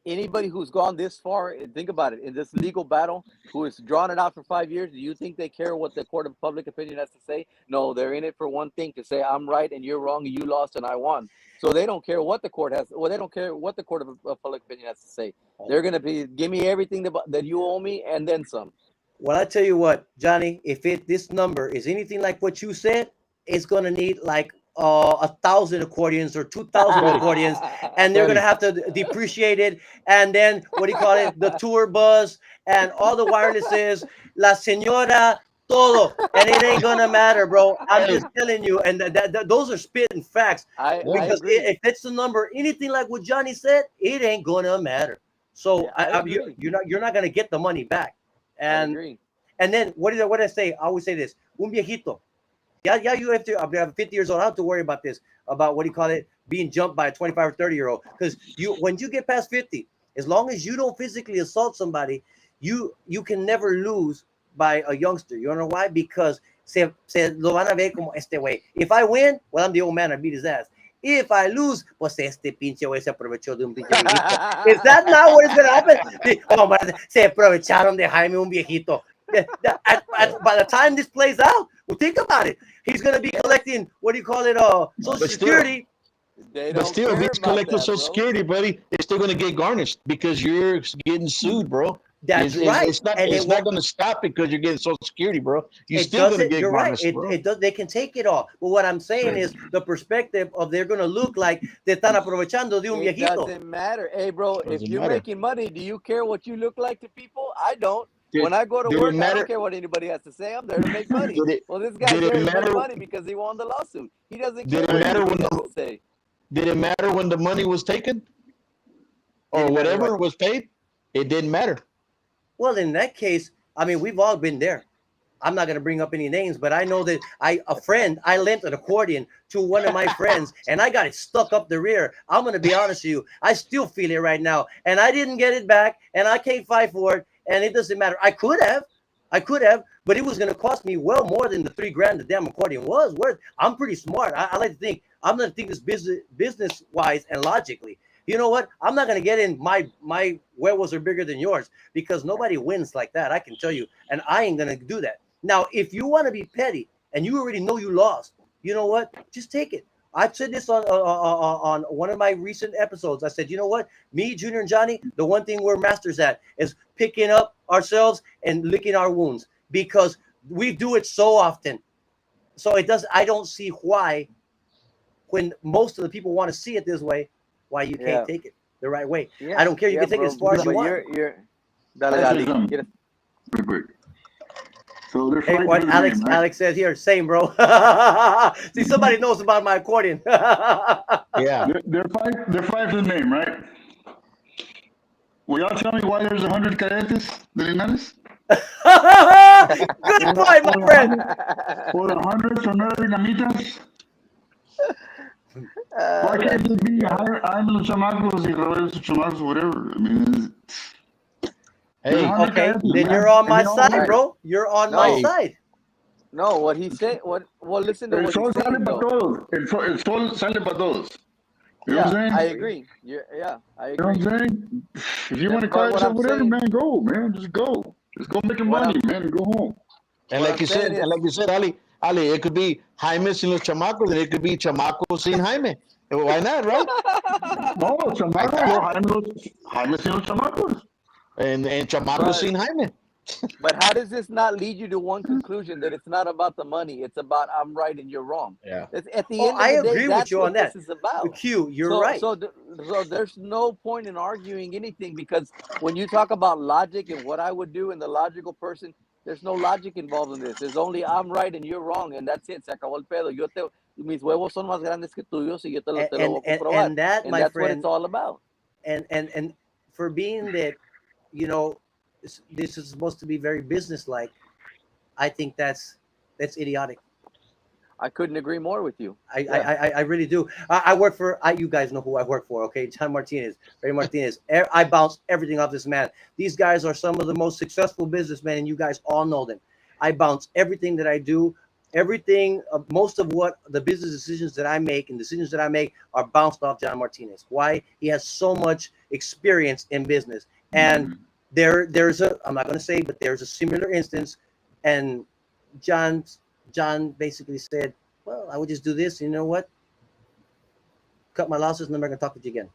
B: anybody who's gone this far, think about it, in this legal battle, who has drawn it out for 5 years, do you think they care what the court of public opinion has to say? No, they're in it for one thing, to say I'm right and you're wrong and you lost and I won. So they don't care what the court has. Well, they don't care what the court of public opinion has to say. They're going to be, give me everything that you owe me and then some.
A: Well, I tell you what, Johnny, if this number is anything like what you said, it's going to need like 1,000 accordions or 2,000 accordions, and they're going to have to depreciate it. And then, what do you call it? The tour bus and all the wirelesses, la señora, todo. And it ain't going to matter, bro. I'm just telling you. And those are spitting facts. Because if it's the number, anything like what Johnny said, it ain't going to matter. So you're not going to get the money back. And then what did I say? I always say this: un viejito. Yeah, you have to. I'm 50 years old. I don't have to worry about this. About what do you call it? Being jumped by a 25 or 30-year-old. Because when you get past 50, as long as you don't physically assault somebody, you can never lose by a youngster. You know why? Because se lo van a ver como este way. If I win, well, I'm the old man. I beat his ass. If I lose, pues este pinche güey se aprovechó de un pinche viejito. Is that not what is going to happen? Oh, man, se aprovecharon de Jaime, un viejito. By the time this plays out, well, think about it. He's going to be collecting, what do you call it, Social Security.
B: They
C: But
B: don't
C: still, if
B: care
C: he's
B: about
C: collecting
B: that,
C: Social
B: bro.
C: Security, buddy, it's still going to get garnished because you're getting sued, bro.
A: That's right.
C: It's not.
A: And
C: It's not going to stop because you're getting Social Security, bro. You're
A: it
C: still going to
A: doesn't.
C: get
A: You're right.
C: garnished, bro.
A: It does. They can take it all. But what I'm saying is the perspective of they're going to look like te están aprovechando de un
B: It
A: viejito.
B: doesn't matter. Hey, bro, if
C: Doesn't
B: you're
C: matter.
B: making money, do you care what you look like to people? I don't.
C: Did,
B: When I go to
C: did it
B: work, I don't
C: matter?
B: care what anybody has to say. I'm there to make money.
C: Did it?
B: Well, this guy's
C: Did it
B: there to make
C: matter?
B: money because he won the lawsuit. He doesn't
C: Did
B: care
C: it
B: what
C: matter when
B: anybody has
C: the?
B: to say.
C: Did it matter when the money was taken or
A: Didn't matter
C: whatever
A: what.
C: was paid? It didn't matter.
A: Well, in that case, I mean, we've all been there. I'm not going to bring up any names, but I know that I lent an accordion to one of my friends and I got it stuck up the rear. I'm going to be honest with you. I still feel it right now and I didn't get it back and I can't fight for it. And it doesn't matter. I could have, but it was going to cost me well more than the $3,000 the damn accordion was worth. I'm pretty smart. I like to think, I'm going to think this business wise and logically. You know what? I'm not going to get in my werewolves are bigger than yours because nobody wins like that. I can tell you. And I ain't going to do that. Now, if you want to be petty and you already know you lost, you know what? Just take it. I said this on one of my recent episodes. I said, you know what? Me, Junior, and Johnny, the one thing we're masters at is picking up ourselves and licking our wounds because we do it so often. So it does. I don't see why, when most of the people want to see it this way, why you
B: Yeah.
A: can't take it the right way.
B: Yeah.
A: I don't care. You
B: Yeah,
A: can take it
B: bro.
A: as far as you
B: But
A: want.
B: you're. Dale,
E: That's
B: Ali.
E: just,
B: Get it.
E: Real quick. So they're
A: Hey,
E: fighting
A: what
E: for the
A: Alex
E: name, right?
A: Alex says here, same bro. See, somebody knows about my accordion.
C: Yeah.
E: They're fighting for the name, right? Will y'all tell me why there's 100 cadetes de Linares?
A: Good point, my friend.
E: Or 100 Sonora Dinamitas? Why can't
B: That's
E: it be
B: yeah.
E: I'm los chamacos y Roberto chamacos, whatever? I mean, there's
C: Hey,
E: 100
A: Okay,
E: cadetes,
A: then
E: man.
A: you're on
E: And
A: my
E: they all
A: side,
E: fight.
A: bro. You're on my
B: No,
C: hey,
A: side.
B: no. What he said. Well, listen to
E: El
B: what
E: sol
B: he's
E: sale
B: saying
E: para
B: though.
E: todos. El sol sale para todos. You know what
B: Yeah,
E: I'm
B: I
E: saying?
B: agree. Yeah, I
E: You know what
B: agree.
E: I'm saying? If you want to call
B: But what
E: yourself
B: I'm
E: whatever,
B: saying,
E: man, go, man. Just go. Just go make your
B: what
E: money,
B: I'm,
E: man, and go home.
C: and
B: what
C: like
B: I'm
C: you
B: saying
C: said,
B: is,
C: Ali, it could be Jaime sin los chamacos, and it could be chamacos sin Jaime. Why not, right?
E: No,
C: Like
E: chamacos,
C: that.
E: Jaime sin los chamacos.
C: And chamacos
B: but
C: sin Jaime.
B: how does this not lead you to one conclusion that it's not about the money? It's about I'm right and you're wrong.
C: Yeah.
B: It's, at the
A: Oh,
B: end of
A: I
B: the day,
A: agree with
B: that's
A: you on
B: what this
A: that.
B: is about.
A: Q, you're
B: So
A: right.
B: so there's no point in arguing anything because when you talk about logic and what I would do and the logical person, there's no logic involved in this. There's only I'm right and you're wrong, and that's it. Se acabó el pedo. Mis huevos son más grandes que tuyos y yo te lo voy a comprobar.
A: And that,
B: And
A: my
B: that's what it's
A: friend,
B: all about.
A: and for being that, you know, this is supposed to be very businesslike. I think that's idiotic.
B: I couldn't agree more with you.
A: I,
B: Yeah.
A: I really do. I work for, you guys know who I work for, okay? John Martinez, Ray Martinez. I bounce everything off this man. These guys are some of the most successful businessmen, and you guys all know them. I bounce everything that I do, everything, most of what the business decisions that I make and decisions that I make are bounced off John Martinez. Why? He has so much experience in business. And there's I'm not going to say, but there's a similar instance, and John basically said, well, I would just do this. You know what? Cut my losses and I'm not going to talk with you again.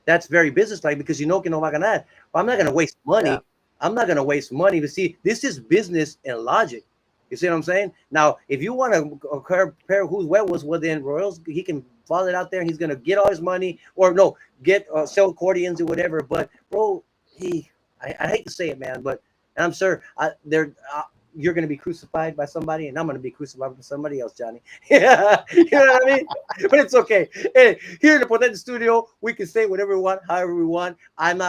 A: That's very businesslike because you know que no va a ganar. But I'm not going to waste money.
B: Yeah.
A: I'm not going to waste money. But see, this is business and logic. You see what I'm saying? Now, if you want to compare who's was, well, then Royals, he can follow it out there and he's going to get all his money or no, get sell accordions or whatever. But, bro, I hate to say it, man, but and I'm sure you're going to be crucified by somebody, and I'm going to be crucified by somebody else, Johnny. Yeah, you know what I mean? But it's okay. Hey, here in the Potente Studio, we can say whatever we want, however we want. I'm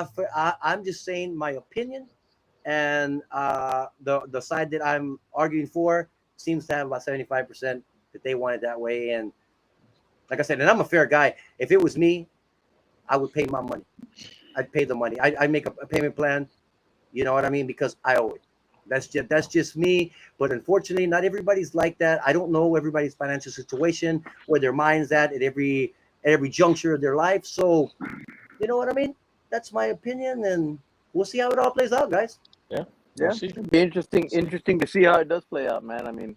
A: just saying my opinion, and the side that I'm arguing for seems to have about 75% that they want it that way. And like I said, and I'm a fair guy. If it was me, I would pay my money. I'd pay the money. I'd make a payment plan. You know what I mean? Because I owe it. That's just me. But unfortunately, not everybody's like that. I don't know everybody's financial situation, where their mind's at every juncture of their life. So, you know what I mean? That's my opinion, and we'll see how it all plays out, guys.
C: Yeah.
B: Yeah.
C: We'll see.
B: It'd be interesting to see how it does play out, man. I mean,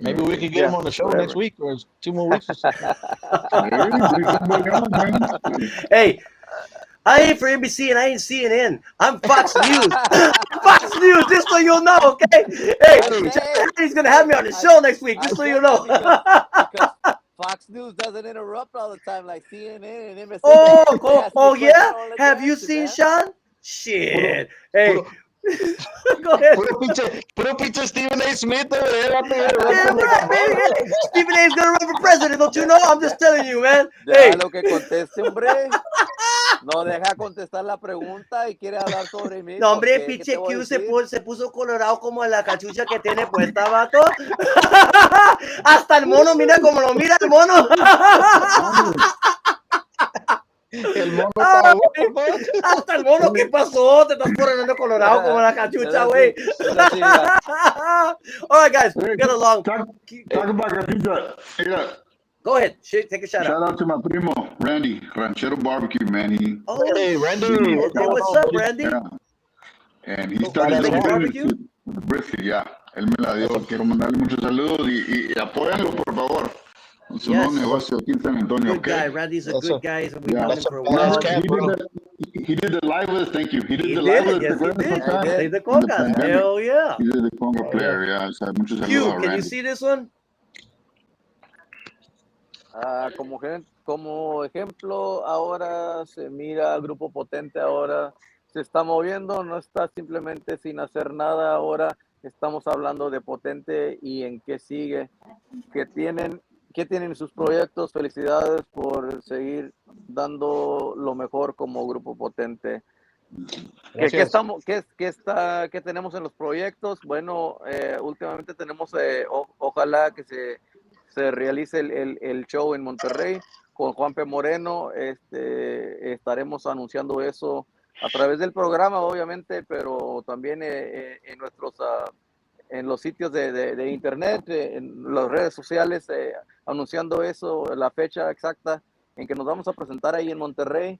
C: Maybe we can get him on the show
B: whatever.
C: next week or 2 more weeks or something.
E: Hey, bring somebody on, man.
A: Hey, I ain't for NBC and I ain't CNN. I'm Fox News. Fox News, just so you'll know, okay? Hey, he's gonna have me on the show next week, just so you
B: said
A: know.
B: that because Fox News doesn't interrupt all the time like CNN and MSNBC. They ask you a question,
A: Yeah.
B: I'll let you
A: Have you
B: answer,
A: seen
B: man.
A: Sean?
C: Puro,
A: Shit. Hey,
C: puro,
A: go ahead.
C: puro pinche Stephen A. Smith over there.
A: Damn right, baby. Hey, Stephen A. is gonna run for president, don't you know? I'm just telling you, man. Hey,
B: Déjalo que conteste, hombre. No deja contestar la pregunta y quiere hablar sobre mí.
A: no,
B: ¿Por
A: hombre,
B: qué? ¿Qué te
A: pinche
B: voy a
A: Q
B: decir?
A: se puso colorado como la cachucha que tiene puesta, vato. Hasta el mono, mira como lo mira el mono.
C: El mono
A: Ay,
C: para what the fuck?
A: hasta el mono, ¿qué pasó? Te estás poniendo colorado como la cachucha, güey.
B: Es así, mira.
A: All right, guys,
E: Hey,
A: we got a long.
E: talk about Gatita. Mira,
A: Go ahead, take a shout
E: shout
A: out.
E: out to my primo, Randy, Ranchero Barbecue, man.
A: Oh,
C: Hey, Randy,
A: shit.
C: what's
A: Hey,
C: going
A: what's
C: on,
A: up,
C: buddy?
A: Randy?
E: Yeah. And he
A: Oh,
E: started his
A: Randy
E: own
A: Barbecue?
E: business with the brisket, yeah. Él me la dio.
C: That's
E: Quiero mandarle muchos saludos y apóyanlo, por favor. Con su nuevo
A: Yes.
E: negocio aquí en San Antonio,
A: Good guy.
E: okay?
A: Randy's a
C: That's
A: good
C: a-
A: guy. So we've
E: Yeah.
A: known him
C: that's a
A: for a
C: badass
A: while.
C: cat, bro.
E: He did the live with us, thank you. He did
A: He
E: the live
A: did.
E: with us.
A: Yes, he did.
B: I
E: Time
B: did.
A: Played the
E: in the
A: congas.
E: pandemic.
A: Hell yeah.
E: He did the conga
C: Oh,
E: player, yeah. O sea, muchos saludos
A: Q,
E: a
A: can you
E: Randy.
A: see this one?
B: Como ejemplo, ahora se mira Grupo Potente, ahora se está moviendo, no está simplemente sin hacer nada, ahora estamos hablando de Potente y en qué sigue, qué tienen sus proyectos, felicidades por seguir dando lo mejor como Grupo Potente.
C: Gracias.
B: ¿Qué tenemos en los proyectos? Bueno, últimamente tenemos, ojalá que se realice el show en Monterrey con Juan P. Moreno. Estaremos anunciando eso a través del programa, obviamente, pero también en los sitios de internet, en las redes sociales, anunciando eso, la fecha exacta en que nos vamos a presentar ahí en Monterrey.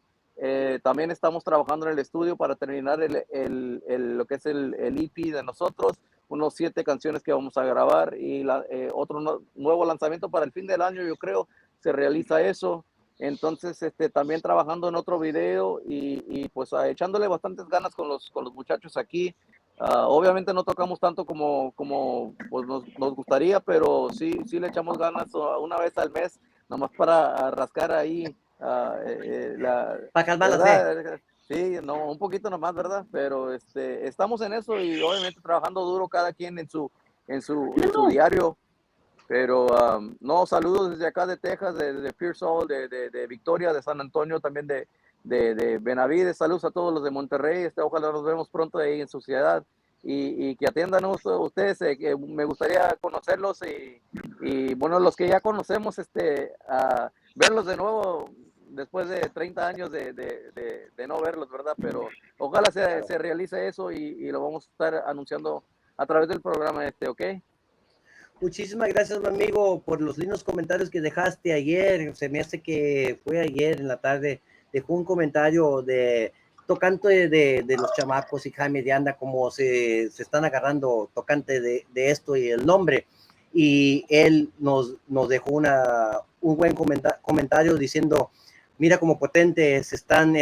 B: También estamos trabajando en el estudio para terminar lo que es el EP de nosotros, unos 7 canciones que vamos a grabar y otro nuevo lanzamiento para el fin del año, yo creo, se realiza eso. Entonces, también trabajando en otro video y pues echándole bastantes ganas con los muchachos aquí. Obviamente no tocamos tanto como pues nos gustaría, pero sí le echamos ganas una vez al mes, nomás para rascar ahí
A: Para calmar la sed.
B: ¿verdad? Sí, no, un poquito nomás, ¿verdad? Pero estamos en eso y obviamente trabajando duro cada quien en su diario. Pero no, saludos desde acá de Texas, de Pearsall, de Victoria, de San Antonio, también de Benavides. Saludos a todos los de Monterrey. Ojalá nos vemos pronto ahí en su ciudad y que atiendan ustedes. Que me gustaría conocerlos y bueno, los que ya conocemos, verlos de nuevo después de 30 años de no verlos, ¿verdad? Pero ojalá se realice eso y lo vamos a estar anunciando a través del programa ¿ok?
A: Muchísimas gracias, mi amigo, por los lindos comentarios que dejaste ayer. Se me hace que fue ayer en la tarde. Dejó un comentario tocante de los chamacos y Jaime de Anda, como se están agarrando tocante de esto y el nombre. Y él nos dejó un buen comentario diciendo, mira como Potente se están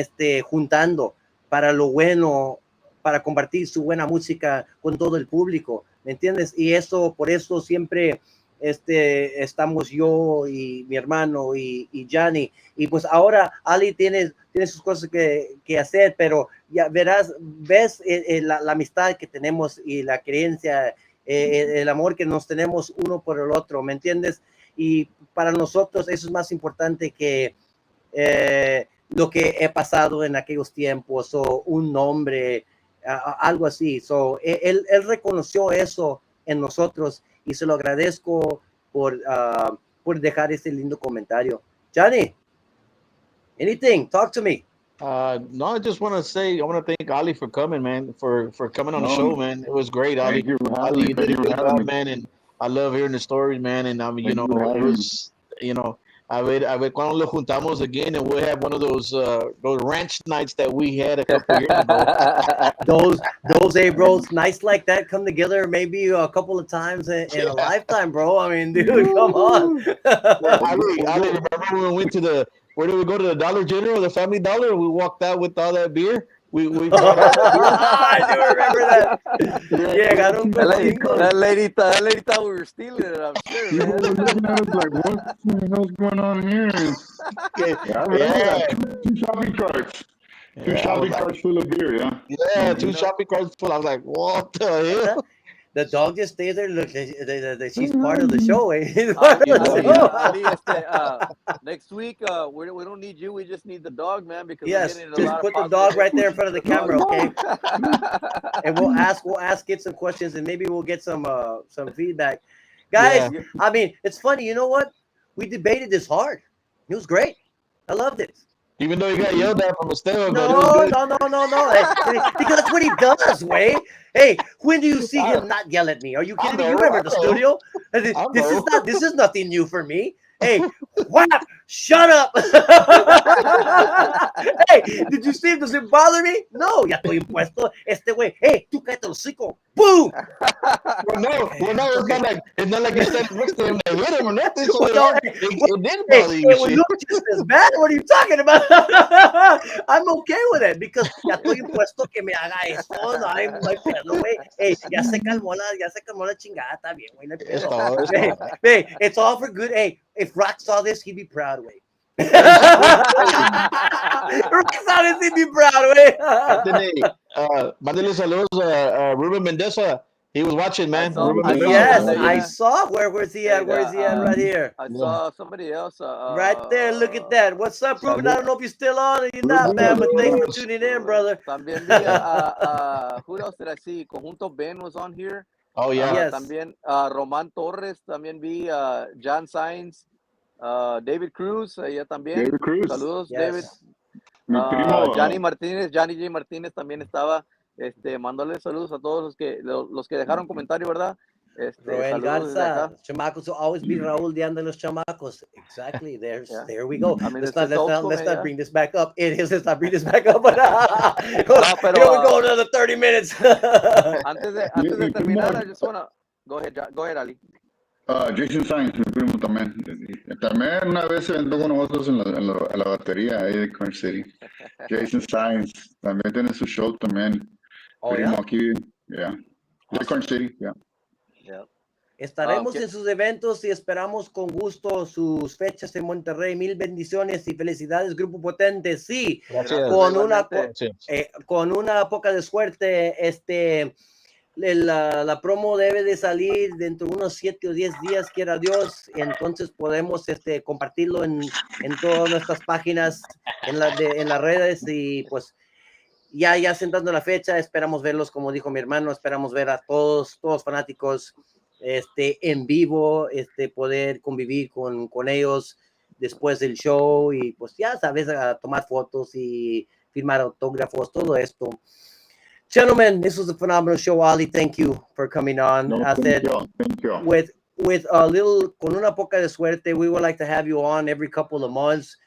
A: juntando para lo bueno, para compartir su buena música con todo el público. ¿Me entiendes? Y por eso siempre estamos yo y mi hermano y Johnny. Y pues ahora Ali tiene sus cosas que hacer, pero ya ves la amistad que tenemos y la creencia, el amor que nos tenemos uno por el otro, ¿me entiendes? Y para nosotros eso es más importante que lo que he pasado en aquellos tiempos o un nombre, algo así. Él reconoció eso en nosotros y se lo agradezco por dejar ese lindo comentario. Johnny, anything? Talk to me.
C: No, I just want to say I want to thank Ali for coming, man, for coming on the show, man. It was great, Ali.
E: Thank you for having
C: Ali,
E: me.
C: you did a
E: Thank you
C: good
E: for having
C: job,
E: me.
C: man, and I love hearing the stories, man. And
E: Thank you for
C: it
E: having
C: was, a ver cuando lo juntamos again, and we'll have one of those ranch nights that we had a couple years ago.
A: Those bros, nights like that come together maybe a couple of times in a lifetime, bro. I mean, dude, come on.
C: I remember when we went to where did we go, to the Dollar General, the Family Dollar? We walked out with all that beer. We bought all that beer.
A: I do remember that. Yeah, got un
B: that lady thought we were stealing it, I'm sure,
E: People
B: man.
E: were looking at us like, what the hell's going on here? I remember that. Two shopping carts. Two shopping carts full of beer, yeah.
C: Yeah, two shopping carts full. I was like, what the hell?
A: The dog just stays there. Look, she's part of the show.
B: Next week, we don't need you. We just need the dog, man. Because
A: yes, just put the dog right there in front of the camera, okay? And we'll ask it some questions, and maybe we'll get some feedback, guys. Yeah. I mean, it's funny. You know what? We debated this hard. It was great. I loved it.
C: Even though he got yelled at from Esteban.
A: No. Because that's what he does, Way. Hey, when do you see him not yell at me? Are you kidding me? You remember the studio? This is nothing new for me. Hey, whap! Shut up! Hey, did you see? Does it bother me? No, ya estoy impuesto. Güey. Hey, tú cállate el hocico. Boom!
C: Well, no, it's not like you said next to him to hit him or nothing. So it didn't bother you.
A: It was just as bad. What are you talking about? I'm okay with it because ya estoy impuesto que me haga esto. No hay pedo, güey. Hey, ya se calmó la chingada. Está bien, güey. Hey, it's all for good. Hey, if Rock saw this, he'd be proud, güey. Rock saw this, he'd be proud, güey.
C: Mándale saludos a Ruben Mendoza. He was watching, man.
A: I saw. Where's he at? Where's he at? Right here.
B: I saw somebody else.
A: Right there. Look at that. What's up, Ruben? I don't know if you're still on or you're not, man, but thanks for tuning in, brother.
B: También vi who else did I see? Conjunto Ben was on here.
C: Oh, yeah.
A: Yes.
B: También Román Torres. También vi John Sainz. David Cruz. Ya también.
E: David Cruz.
B: Saludos,
A: Yes.
B: David. Johnny J. Martínez también estaba mandándole saludos a todos los que dejaron comentario, ¿verdad?
A: Ali Garza, Chamacos will always be Raúl de Anda los Chamacos. Exactly. There we go. I mean, let's not bring this back up. Let's not bring this back up. But here we go another 30 minutes.
B: antes de terminar, I just wanna go ahead, Ali.
E: Jason Sainz, mi primo también. También una vez se vendó con nosotros en la batería ahí de Corn City. Jason Sainz también tiene su show también. Primo aquí, de Corn City,
A: Estaremos en sus eventos y esperamos con gusto sus fechas en Monterrey. Mil bendiciones y felicidades, Grupo Potente. Sí,
C: gracias.
A: Con una poca de suerte, la promo debe de salir dentro de unos 7 o 10 días, quiera Dios. Entonces podemos compartirlo en todas nuestras páginas, en las redes y pues ya sentando la fecha, esperamos verlos, como dijo mi hermano, esperamos ver a todos fanáticos en vivo, poder convivir con ellos después del show y pues ya sabes, a tomar fotos y firmar autógrafos, todo esto. Gentlemen, this was a phenomenal show. Ali, thank you for coming on.
E: Thank you.
A: With a little, con una poca de suerte, we would like to have you on every couple of months,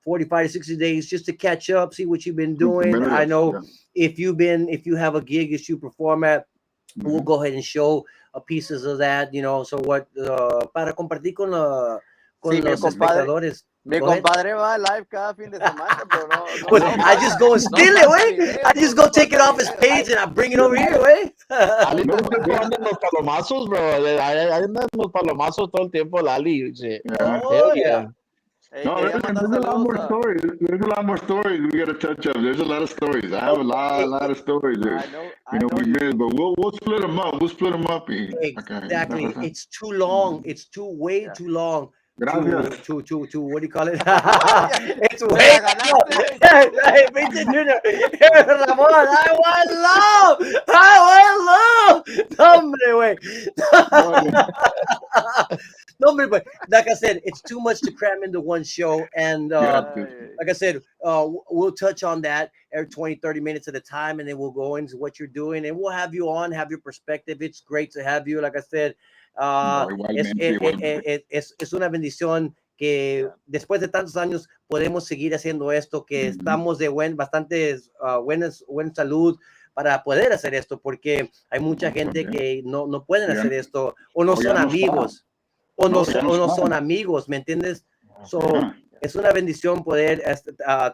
A: 45 to 60 days, just to catch up, see what you've been doing. I know if you have a gig that you perform at, we'll go ahead and show pieces of that, so what, para compartir con los espectadores.
B: Mi compadre va live cada fin de semana, pero no.
A: I just go and steal it, güey. I just go take it off his page and I bring it over here, güey.
C: Ali no andan los palomazos, bro. Andan los palomazos todo el tiempo, Lali.
E: Yeah. No, there's a lot more stories. There's a lot more stories we got to touch up. There's a lot of stories. I have a lot of stories. I know we missed, but we'll split them up.
A: Exactly. Okay. It's too long. It's way too long.
E: Gracias.
A: To what do you call it? It's way hey, Vincent Jr. Ramon, I want love. Hombre, güey. No, but like I said, it's too much to cram into one show. And like I said, we'll touch on that every 20, 30 minutes at a time, and then we'll go into what you're doing, and we'll have you on, have your perspective. It's great to have you. Like I said, es una bendición que después de tantos años podemos seguir haciendo esto, que estamos de buena salud para poder hacer esto, porque hay mucha gente que no pueden hacer esto, o no son amigos, o no son amigos, ¿me entiendes? So, es una bendición poder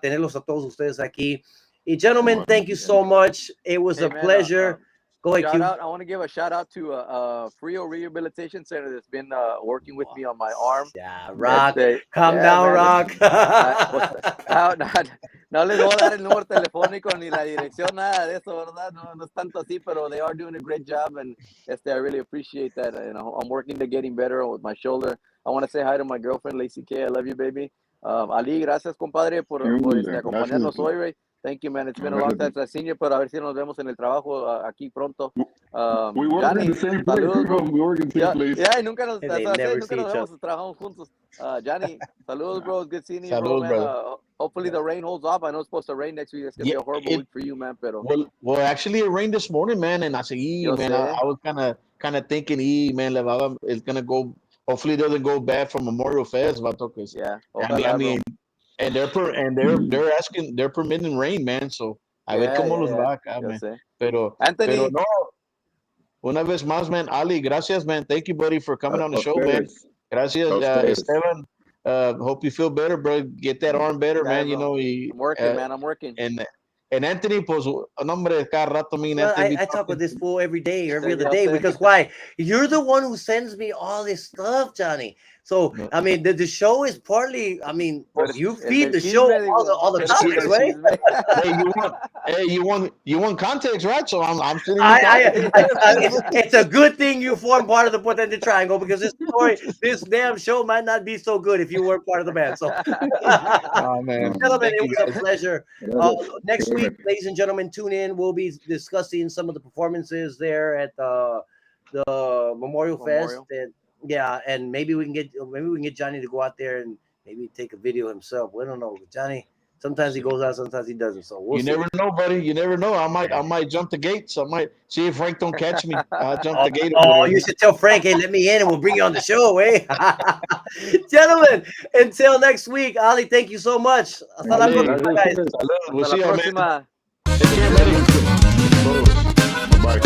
A: tenerlos a todos ustedes aquí. Y gentlemen, thank you so much. It was a pleasure. Go ahead, Q.
B: I want to give a shout out to Frio Rehabilitation Center that's been working with me on my arm.
A: Yeah, Rock. Calm down, Rock.
B: No les voy a dar el número telefónico ni la dirección, nada de eso, ¿verdad? No es tanto así, pero they are doing a great job, and I really appreciate that. You know, I'm working to getting better with my shoulder. I want to say hi to my girlfriend, Lacey K. I love you, baby. Ali, gracias, compadre, por acompañarnos hoy, Ray. Thank you, man. It's been a long time since I've seen you, pero a ver si nos vemos en el trabajo aquí pronto.
E: We work
B: Johnny,
E: in the same place,
B: saludos,
E: bro. We work in the same place.
B: Yeah, y nunca nos vemos, trabajamos juntos. Johnny, saludos, bro. It's good seeing you,
C: Saludos,
B: bro, man. Hopefully the rain holds off. I know it's supposed to rain next week. It's going to be a horrible week for you, man. Pero...
C: Well, actually, it rained this morning, man, and I said, man, I was kind of thinking, man, it's going to go, hopefully it doesn't go bad for Memorial Fest, vato, cause, I mean, and they're permitting rain, man, so a ver cómo los va acá, man. Pero no, una vez más, man, Ali, gracias, man. Thank you, buddy, for coming on the show, man. Gracias, Esteban. Hope you feel better, bro. Get that arm better, man. You know,
B: I'm working, man. I'm working.
C: And Anthony, pues, nombre, cada rato,
A: I talk with this fool every day, every other day, because why? You're the one who sends me all this stuff, Johnny. So, I mean, the show is partly, I mean, you feed the show all the topics, right?
C: You want context, right? So I'm sitting
A: it's a good thing you form part of the Potente Triangle, because this damn show might not be so good if you weren't part of the band. So,
C: oh, man.
A: Gentlemen, it was a pleasure. Next week, ladies and gentlemen, tune in. We'll be discussing some of the performances there at the Memorial Fest. And maybe we can get Johnny to go out there and maybe take a video himself. We don't know, Johnny. Sometimes he goes out, sometimes he doesn't. So we'll see.
C: Never know, buddy. You never know. I might jump the gates. I might see if Frank don't catch me. I'll jump the gate.
A: You should tell Frank, hey, let me in, and we'll bring you on the show, eh? Gentlemen, until next week, Ali, thank you so much. Hasta la próxima, guys.
C: We'll see you, man.
B: Take care, buddy.
E: Bye.